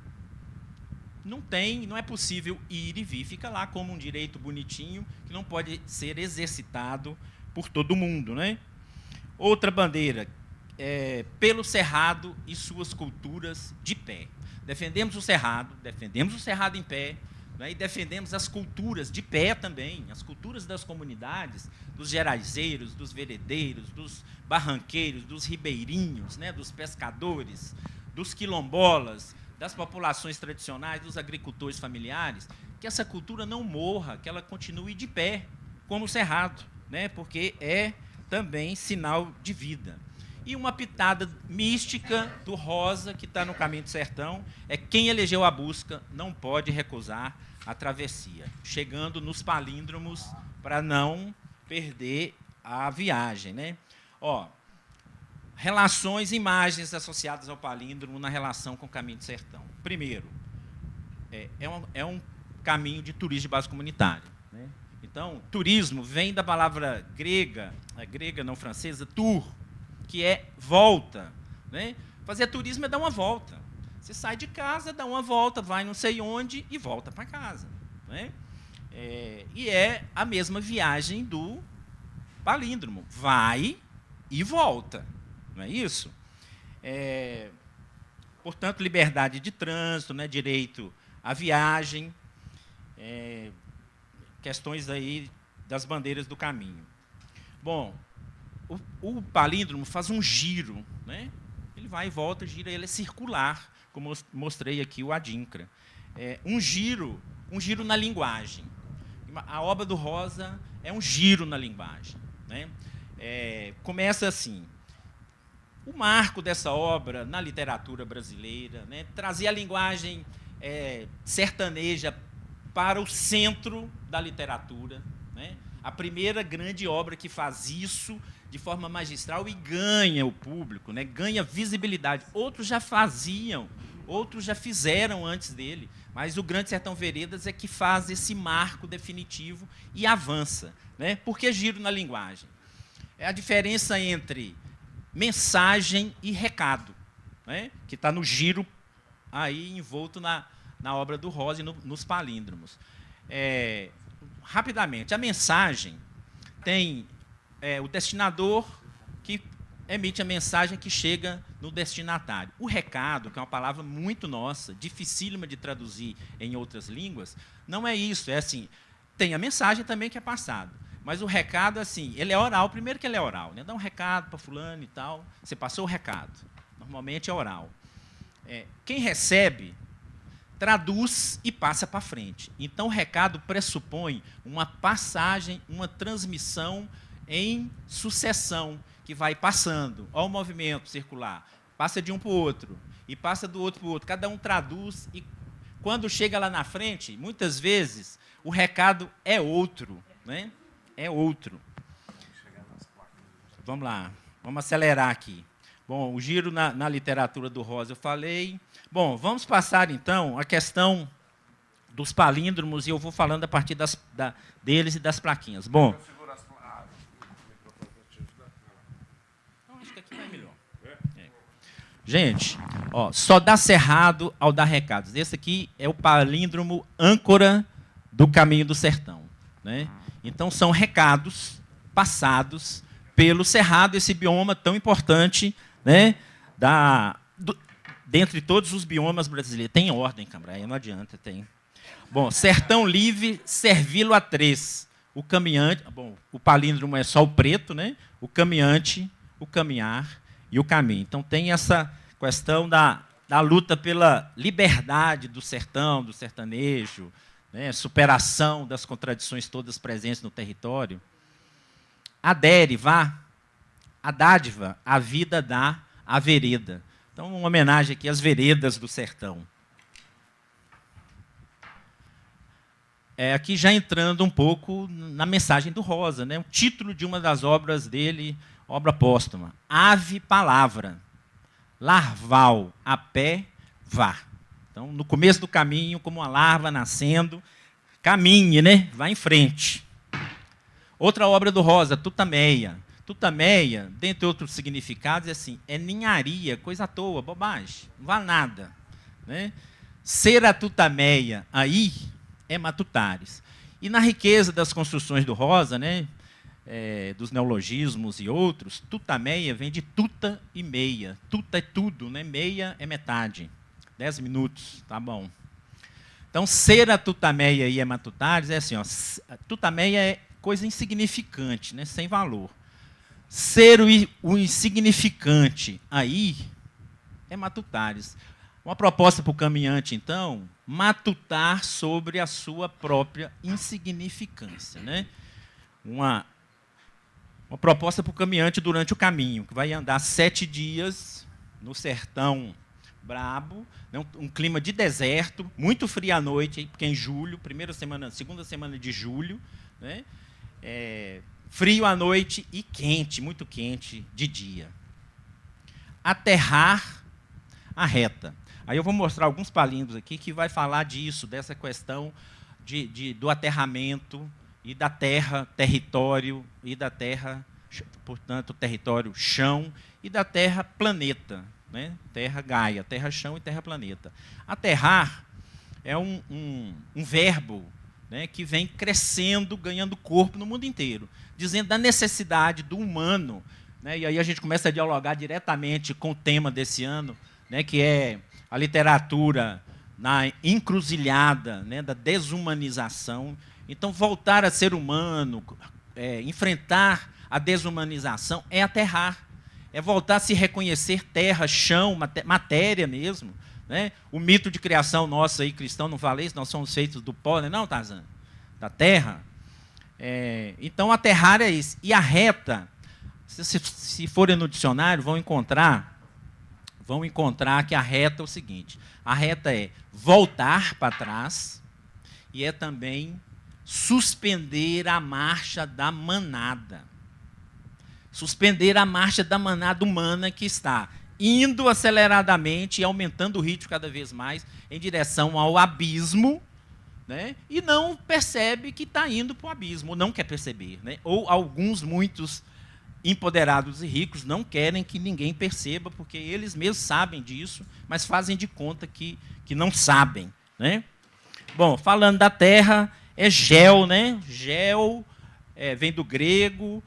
não é possível ir e vir, fica lá como um direito bonitinho que não pode ser exercitado por todo mundo, né? Outra bandeira, pelo Cerrado e suas culturas de pé. Defendemos o Cerrado em pé, né? E defendemos as culturas de pé também, as culturas das comunidades, dos geraizeiros, dos veredeiros, dos barranqueiros, dos ribeirinhos, né? Dos pescadores, dos quilombolas, das populações tradicionais, dos agricultores familiares, que essa cultura não morra, que ela continue de pé, como o Cerrado, né? Porque é também sinal de vida. E uma pitada mística do Rosa, que está no Caminho do Sertão, é quem elegeu a busca não pode recusar a travessia, chegando nos palíndromos para não perder a viagem, né? Relações, imagens associadas ao palíndromo na relação com o Caminho do Sertão. Primeiro, é um caminho de turismo de base comunitária, né? Então, turismo vem da palavra grega não francesa, tour, que é volta, né? Fazer turismo é dar uma volta. Você sai de casa, dá uma volta, vai não sei onde e volta para casa, né? E é a mesma viagem do palíndromo. Vai e volta. Não é isso? Portanto, liberdade de trânsito, né, direito à viagem, questões aí das bandeiras do caminho. Bom, o palíndromo faz um giro, né? Ele vai e volta, gira, ele é circular, como mostrei aqui o Adinkra. Um giro na linguagem. A obra do Rosa é um giro na linguagem, né? Começa assim. O marco dessa obra na literatura brasileira, né, trazer a linguagem sertaneja para o centro da literatura, né? A primeira grande obra que faz isso de forma magistral e ganha o público, né, ganha visibilidade. Outros já faziam, outros já fizeram antes dele, mas o Grande Sertão Veredas é que faz esse marco definitivo e avança, né? Por que giro na linguagem? É a diferença entre mensagem e recado, né? Que está no giro aí envolto na obra do Rosa e nos palíndromos. Rapidamente, a mensagem tem o destinador que emite a mensagem que chega no destinatário. O recado, que é uma palavra muito nossa, dificílima de traduzir em outras línguas, não é isso. É assim, tem a mensagem também que é passada. Mas o recado, assim, ele é oral. Primeiro que ele é oral, né? Dá um recado para fulano e tal. Você passou o recado. Normalmente é oral. Quem recebe, traduz e passa para frente. Então, o recado pressupõe uma passagem, uma transmissão em sucessão, que vai passando. Olha o movimento circular. Passa de um para o outro, e passa do outro para o outro. Cada um traduz, e quando chega lá na frente, muitas vezes, o recado é outro, né? É outro. Vamos lá, vamos acelerar aqui. Bom, o giro na literatura do Rosa eu falei. Bom, vamos passar, então, a questão dos palíndromos, e eu vou falando a partir deles e das plaquinhas. Bom, acho que aqui vai melhor. Gente, ó, só dá cerrado ao dar recados. Esse aqui é o palíndromo âncora do Caminho do Sertão, né? Então, são recados passados pelo cerrado, esse bioma tão importante, né, dentre todos os biomas brasileiros. Tem ordem, Cambraia, não adianta, tem. Bom, sertão livre, servi-lo a três. O caminhante, bom, o palíndromo é só o preto, né? O caminhante, o caminhar e o caminho. Então, tem essa questão da luta pela liberdade do sertão, do sertanejo, né? Superação das contradições todas presentes no território. Adere, vá, a dádiva, a vida dá, a vereda. Então, uma homenagem aqui às veredas do sertão. Aqui já entrando um pouco na mensagem do Rosa, né? O título de uma das obras dele, obra póstuma, Ave Palavra, larval, a pé, vá. Então, no começo do caminho, como uma larva nascendo, caminhe, né? Vá em frente. Outra obra do Rosa, Tutameia. Tutameia, dentre outros significados, é assim, é ninharia, coisa à toa, bobagem, não vale nada, né? Ser a Tutameia aí é matutares. E na riqueza das construções do Rosa, né, dos neologismos e outros, Tutameia vem de tuta e meia. Tuta é tudo, né? Meia é metade. 10 minutos, tá bom. Então, ser a Tutameia aí é matutares, é assim, ó, Tutameia é coisa insignificante, né, sem valor. Ser o insignificante aí é matutares. Uma proposta para o caminhante, então, matutar sobre a sua própria insignificância, né? Uma proposta para o caminhante durante o caminho, que vai andar 7 dias no sertão brabo, né? Um clima de deserto, muito frio à noite, porque é em julho, segunda semana de julho, né? Frio à noite e quente, muito quente de dia. Aterrar a reta. Aí eu vou mostrar alguns palíndromos aqui que vai falar disso, dessa questão do aterramento e da terra, território, e da terra, portanto, território, chão, e da terra, planeta, né? Terra Gaia, terra, chão e terra, planeta. Aterrar é um verbo, né, que vem crescendo, ganhando corpo no mundo inteiro, dizendo da necessidade do humano, né? E aí a gente começa a dialogar diretamente com o tema desse ano, né, que é a literatura na encruzilhada, né, da desumanização. Então, voltar a ser humano, enfrentar a desumanização, é aterrar, é voltar a se reconhecer terra, chão, matéria mesmo, né? O mito de criação nosso aí, cristão, não falei isso, nós somos feitos do pó, não, Tarzan? Da terra. Então, aterrar é isso. E a reta, se forem no dicionário, vão encontrar que a reta é o seguinte: a reta é voltar para trás e é também suspender a marcha da manada. Suspender a marcha da manada humana que está indo aceleradamente e aumentando o ritmo cada vez mais em direção ao abismo, né? E não percebe que está indo para o abismo, ou não quer perceber, né? Ou muitos empoderados e ricos não querem que ninguém perceba, porque eles mesmos sabem disso, mas fazem de conta que não sabem, né? Bom, falando da terra, é gel, né? Gel vem do grego,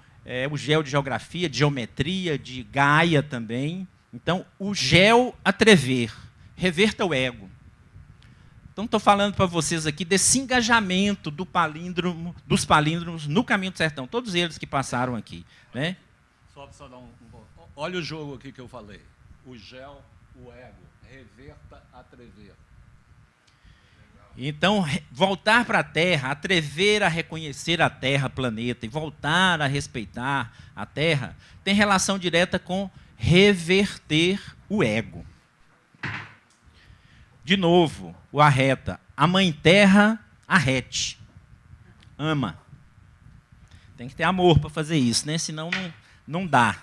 o gel de geografia, de geometria, de Gaia também. Então, o gel atrever, reverta o ego. Então, estou falando para vocês aqui desse engajamento dos palíndromos no Caminho do Sertão, todos eles que passaram aqui, né? Só dar olha o jogo aqui que eu falei. O gel, o ego, reverta, atrever. Então, voltar para a Terra, atrever a reconhecer a Terra, planeta, e voltar a respeitar a Terra, tem relação direta com reverter o ego. De novo, o arreta. A mãe terra arrete. Ama. Tem que ter amor para fazer isso, né? Senão não dá.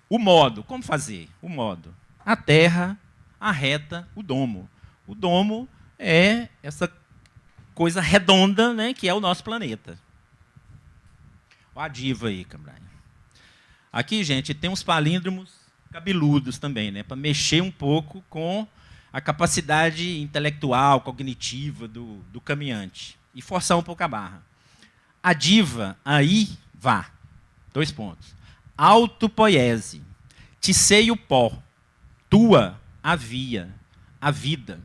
O modo, como fazer? O modo. A terra arreta o domo. O domo é essa coisa redonda, né, que é o nosso planeta. Olha a diva aí, Cambraia. Aqui, gente, tem uns palíndromos cabeludos também, né, para mexer um pouco com a capacidade intelectual, cognitiva do caminhante e forçar um pouco a barra. A diva, aí, vá. 2 pontos. Autopoiese. Tisei o pó. Tua, havia. A vida.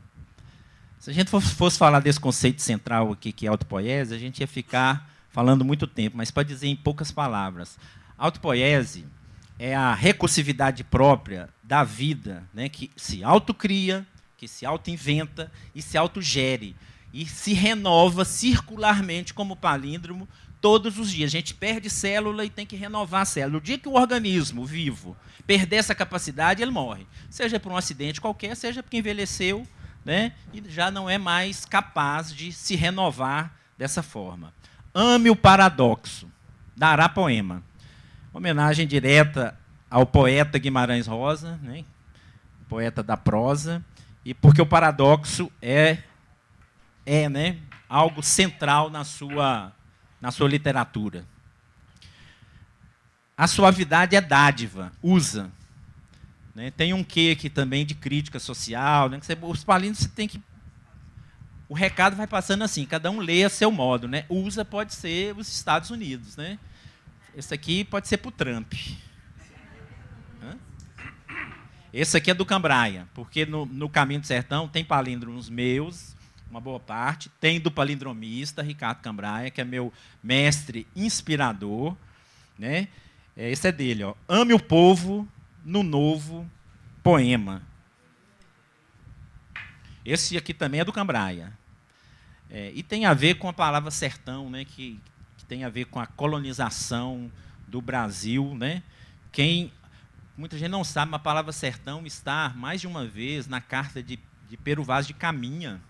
Se a gente fosse falar desse conceito central aqui, que é autopoiese, a gente ia ficar falando muito tempo, mas para dizer em poucas palavras. Autopoiese é a recursividade própria da vida, né, que se autocria, que se autoinventa e se autogere. E se renova circularmente como palíndromo todos os dias. A gente perde célula e tem que renovar a célula. No dia que o organismo vivo perder essa capacidade, ele morre. Seja por um acidente qualquer, seja porque envelheceu, né, e já não é mais capaz de se renovar dessa forma. Ame o paradoxo. Dará poema. Homenagem direta ao poeta Guimarães Rosa, né, poeta da prosa, e porque o paradoxo é né, algo central na sua literatura. A suavidade é dádiva, usa. Né? Tem um quê aqui também de crítica social. Né? Os palíndromos você tem que... O recado vai passando assim, cada um lê a seu modo. Né? Usa pode ser os Estados Unidos. Né? Esse aqui pode ser para o Trump. Esse aqui é do Cambraia, porque no Caminho do Sertão tem palíndromos meus, uma boa parte, tem do palindromista Ricardo Cambraia, que é meu mestre inspirador, né? Esse é dele, ó. Ame o povo no novo poema. Esse aqui também é do Cambraia. E tem a ver com a palavra sertão, né? Que tem a ver com a colonização do Brasil, né? Muita gente não sabe, mas a palavra sertão está mais de uma vez na carta de Pero Vaz de Caminha.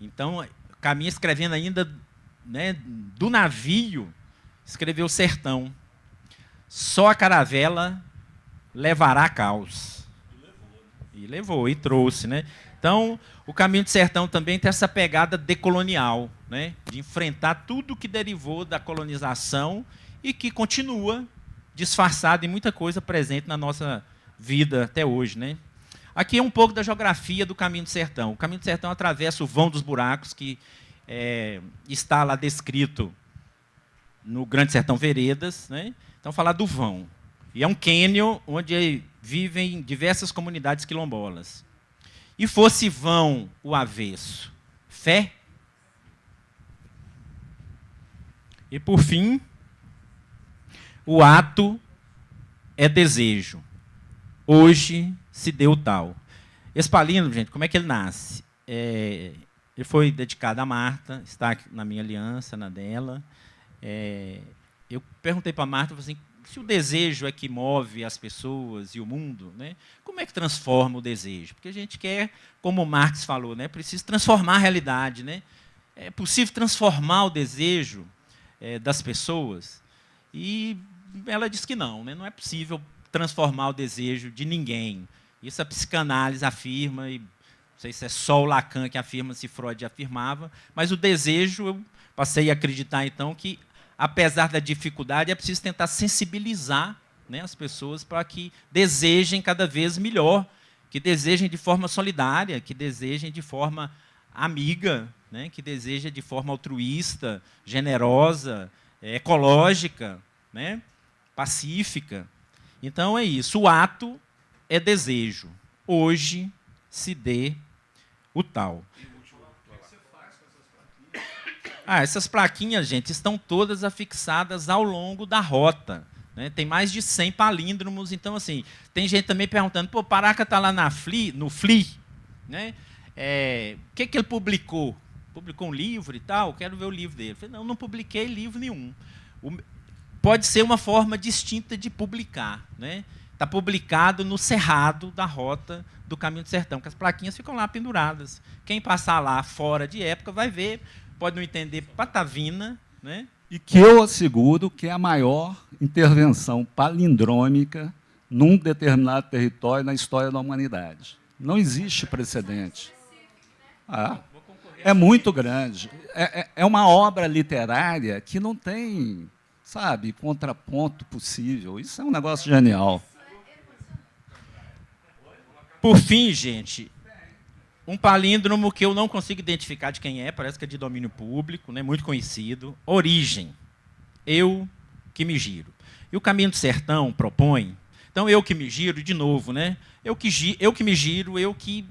Então, Caminha escrevendo ainda, né, do navio, escreveu sertão. Só a caravela levará caos. E levou, e trouxe. Né? Então, o Caminho do Sertão também tem essa pegada decolonial, né, de enfrentar tudo que derivou da colonização e que continua disfarçado em muita coisa presente na nossa vida até hoje. Né? Aqui é um pouco da geografia do Caminho do Sertão. O Caminho do Sertão atravessa o Vão dos Buracos, que está lá descrito no Grande Sertão Veredas. Né? Então, falar do vão. E é um cânion onde vivem diversas comunidades quilombolas. E fosse vão o avesso, fé. E, por fim, o ato é desejo. Hoje se deu tal. Esse palíndromo, gente, como é que ele nasce? Ele foi dedicado a Marta, está aqui na minha aliança, na dela. Eu perguntei para a Marta, assim, se o desejo é que move as pessoas e o mundo, né, como é que transforma o desejo? Porque a gente quer, como o Marx falou, né, precisa transformar a realidade. Né? É possível transformar o desejo das pessoas? E ela disse que não, né? Não é possível transformar o desejo de ninguém. Isso a psicanálise afirma, e não sei se é só o Lacan que afirma, se Freud afirmava, mas o desejo, eu passei a acreditar, então, que, apesar da dificuldade, é preciso tentar sensibilizar, né, as pessoas para que desejem cada vez melhor, que desejem de forma solidária, que desejem de forma amiga, né, que desejem de forma altruísta, generosa, ecológica, né, pacífica. Então é isso. O ato é desejo. Hoje se dê o tal. Essas plaquinhas, gente, estão todas afixadas ao longo da rota. Né? Tem mais de 100 palíndromos. Então, assim, tem gente também perguntando, pô, Paraca está lá no FLI, né? O que ele publicou? Publicou um livro e tal? Quero ver o livro dele. Eu falei, não publiquei livro nenhum. Pode ser uma forma distinta de publicar. Né? Está publicado no cerrado da rota do Caminho do Sertão, que as plaquinhas ficam lá penduradas. Quem passar lá fora de época vai ver, pode não entender patavina. Né? E que eu asseguro que é a maior intervenção palindrômica num determinado território na história da humanidade. Não existe precedente. É muito grande. É uma obra literária que não tem, sabe, contraponto possível. Isso é um negócio genial. Por fim, gente, um palíndromo que eu não consigo identificar de quem é, parece que é de domínio público, né, muito conhecido. Origem. Eu que me giro. E o Caminho do Sertão propõe... Então, eu que me giro, de novo, né? Eu que me giro, eu que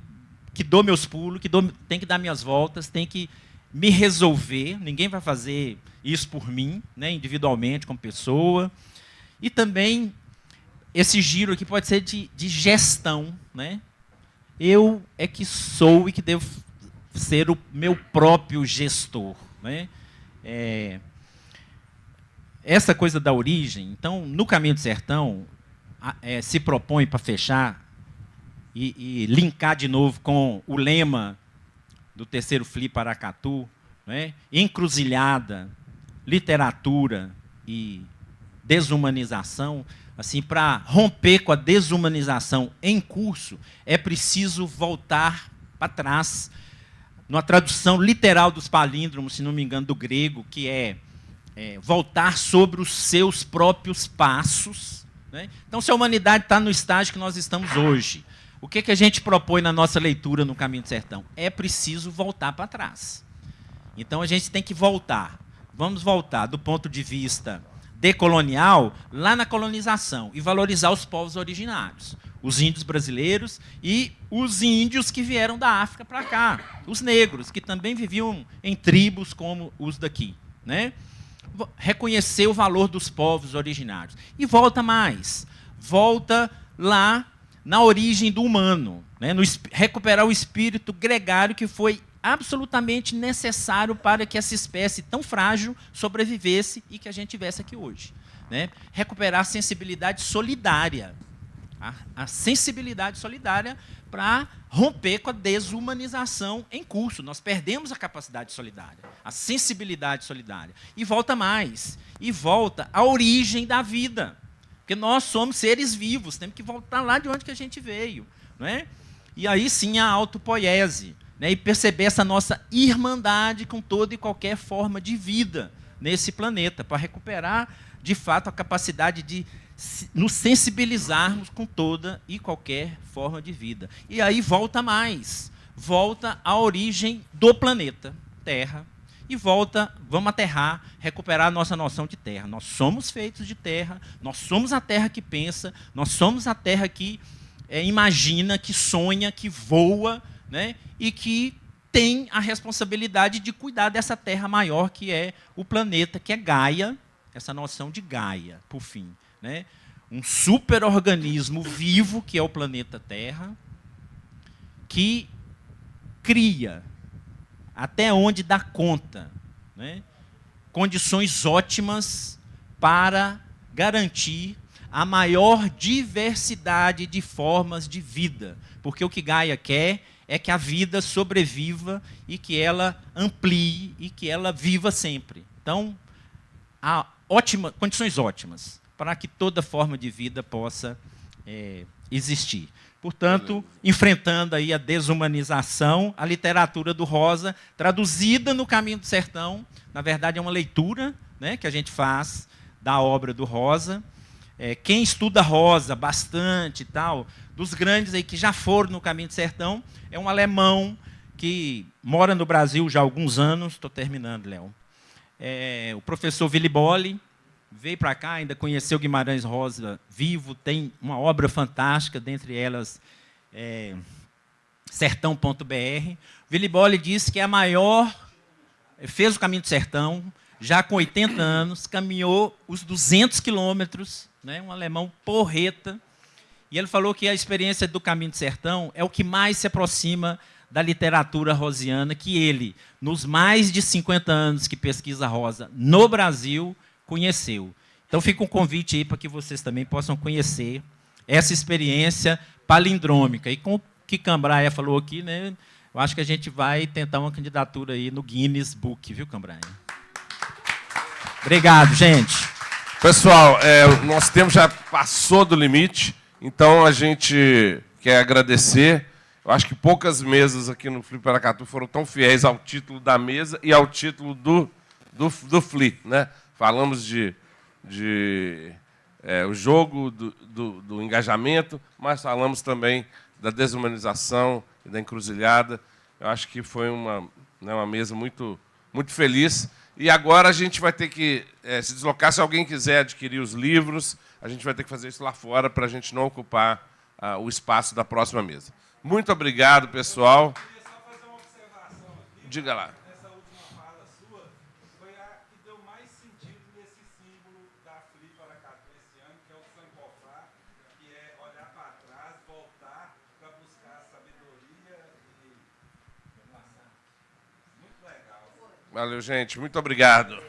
dou meus pulos, tenho que dar minhas voltas, tenho que me resolver. Ninguém vai fazer isso por mim, né, individualmente, como pessoa. E também, esse giro aqui pode ser de gestão. Né? Eu é que sou e que devo ser o meu próprio gestor. Né? Essa coisa da origem, então, no Caminho do Sertão, se propõe para fechar e linkar de novo com o lema do terceiro FLI Paracatu, né? Encruzilhada, literatura e desumanização. Assim, para romper com a desumanização em curso, é preciso voltar para trás. Numa tradução literal dos palíndromos, se não me engano, do grego, que é voltar sobre os seus próprios passos. Né? Então, se a humanidade está no estágio que nós estamos hoje, o que a gente propõe na nossa leitura no Caminho do Sertão? É preciso voltar para trás. Então, a gente tem que voltar. Vamos voltar do ponto de vista decolonial, lá na colonização, e valorizar os povos originários. Os índios brasileiros e os índios que vieram da África para cá. Os negros, que também viviam em tribos como os daqui. Né? Reconhecer o valor dos povos originários. E volta mais. Volta lá na origem do humano. Né? Recuperar o espírito gregário que foi absolutamente necessário para que essa espécie tão frágil sobrevivesse e que a gente tivesse aqui hoje. Né? Recuperar a sensibilidade solidária. A sensibilidade solidária para romper com a desumanização em curso. Nós perdemos a capacidade solidária, a sensibilidade solidária. E volta mais. E volta à origem da vida. Porque nós somos seres vivos, temos que voltar lá de onde que a gente veio. Não é? E aí sim a autopoiese. Né? E perceber essa nossa irmandade com toda e qualquer forma de vida nesse planeta, para recuperar, de fato, a capacidade de nos sensibilizarmos com toda e qualquer forma de vida. E aí volta mais, volta à origem do planeta Terra e volta, vamos aterrar, recuperar a nossa noção de terra. Nós somos feitos de terra, nós somos a terra que pensa, nós somos a terra que imagina, que sonha, que voa, né? E que tem a responsabilidade de cuidar dessa terra maior que é o planeta, que é Gaia, essa noção de Gaia, por fim. Né? Um superorganismo vivo, que é o planeta Terra, que cria, até onde dá conta, né? Condições ótimas para garantir a maior diversidade de formas de vida. Porque o que Gaia quer é que a vida sobreviva e que ela amplie e que ela viva sempre. Então, há condições ótimas para que toda forma de vida possa existir. Portanto, enfrentando aí a desumanização, a literatura do Rosa, traduzida no Caminho do Sertão, na verdade é uma leitura, né, que a gente faz da obra do Rosa. Quem estuda Rosa bastante e tal, dos grandes aí que já foram no Caminho do Sertão, é um alemão que mora no Brasil já há alguns anos, estou terminando, Léo. O professor Willy Bolle veio para cá, ainda conheceu Guimarães Rosa vivo, tem uma obra fantástica, dentre elas sertão.br. Willy Bolle disse que é a maior, fez o Caminho do Sertão, já com 80 anos, caminhou os 200 quilômetros, né, um alemão porreta, e ele falou que a experiência do Caminho do Sertão é o que mais se aproxima da literatura rosiana que ele, nos mais de 50 anos que pesquisa Rosa no Brasil, conheceu. Então fica um convite aí para que vocês também possam conhecer essa experiência palindrômica. E com o que Cambraia falou aqui, né, eu acho que a gente vai tentar uma candidatura aí no Guinness Book, viu, Cambraia? Obrigado, gente. Pessoal, nosso tempo já passou do limite, então a gente quer agradecer Eu acho que poucas mesas aqui no Fli Paracatu foram tão fiéis ao título da mesa e ao título do Fli, né? Falamos o jogo do engajamento, mas falamos também da desumanização e da encruzilhada. Eu acho que foi uma mesa muito, muito feliz. E agora a gente vai ter que se deslocar. Se alguém quiser adquirir os livros, a gente vai ter que fazer isso lá fora para a gente não ocupar o espaço da próxima mesa. Muito obrigado, pessoal. Eu queria só fazer uma observação aqui. Diga lá. Essa última fala sua foi a que deu mais sentido nesse símbolo da Fli Paracatu esse ano, que é o Sankofá, que é olhar para trás, voltar para buscar sabedoria e... Muito legal. Valeu, gente. Muito obrigado.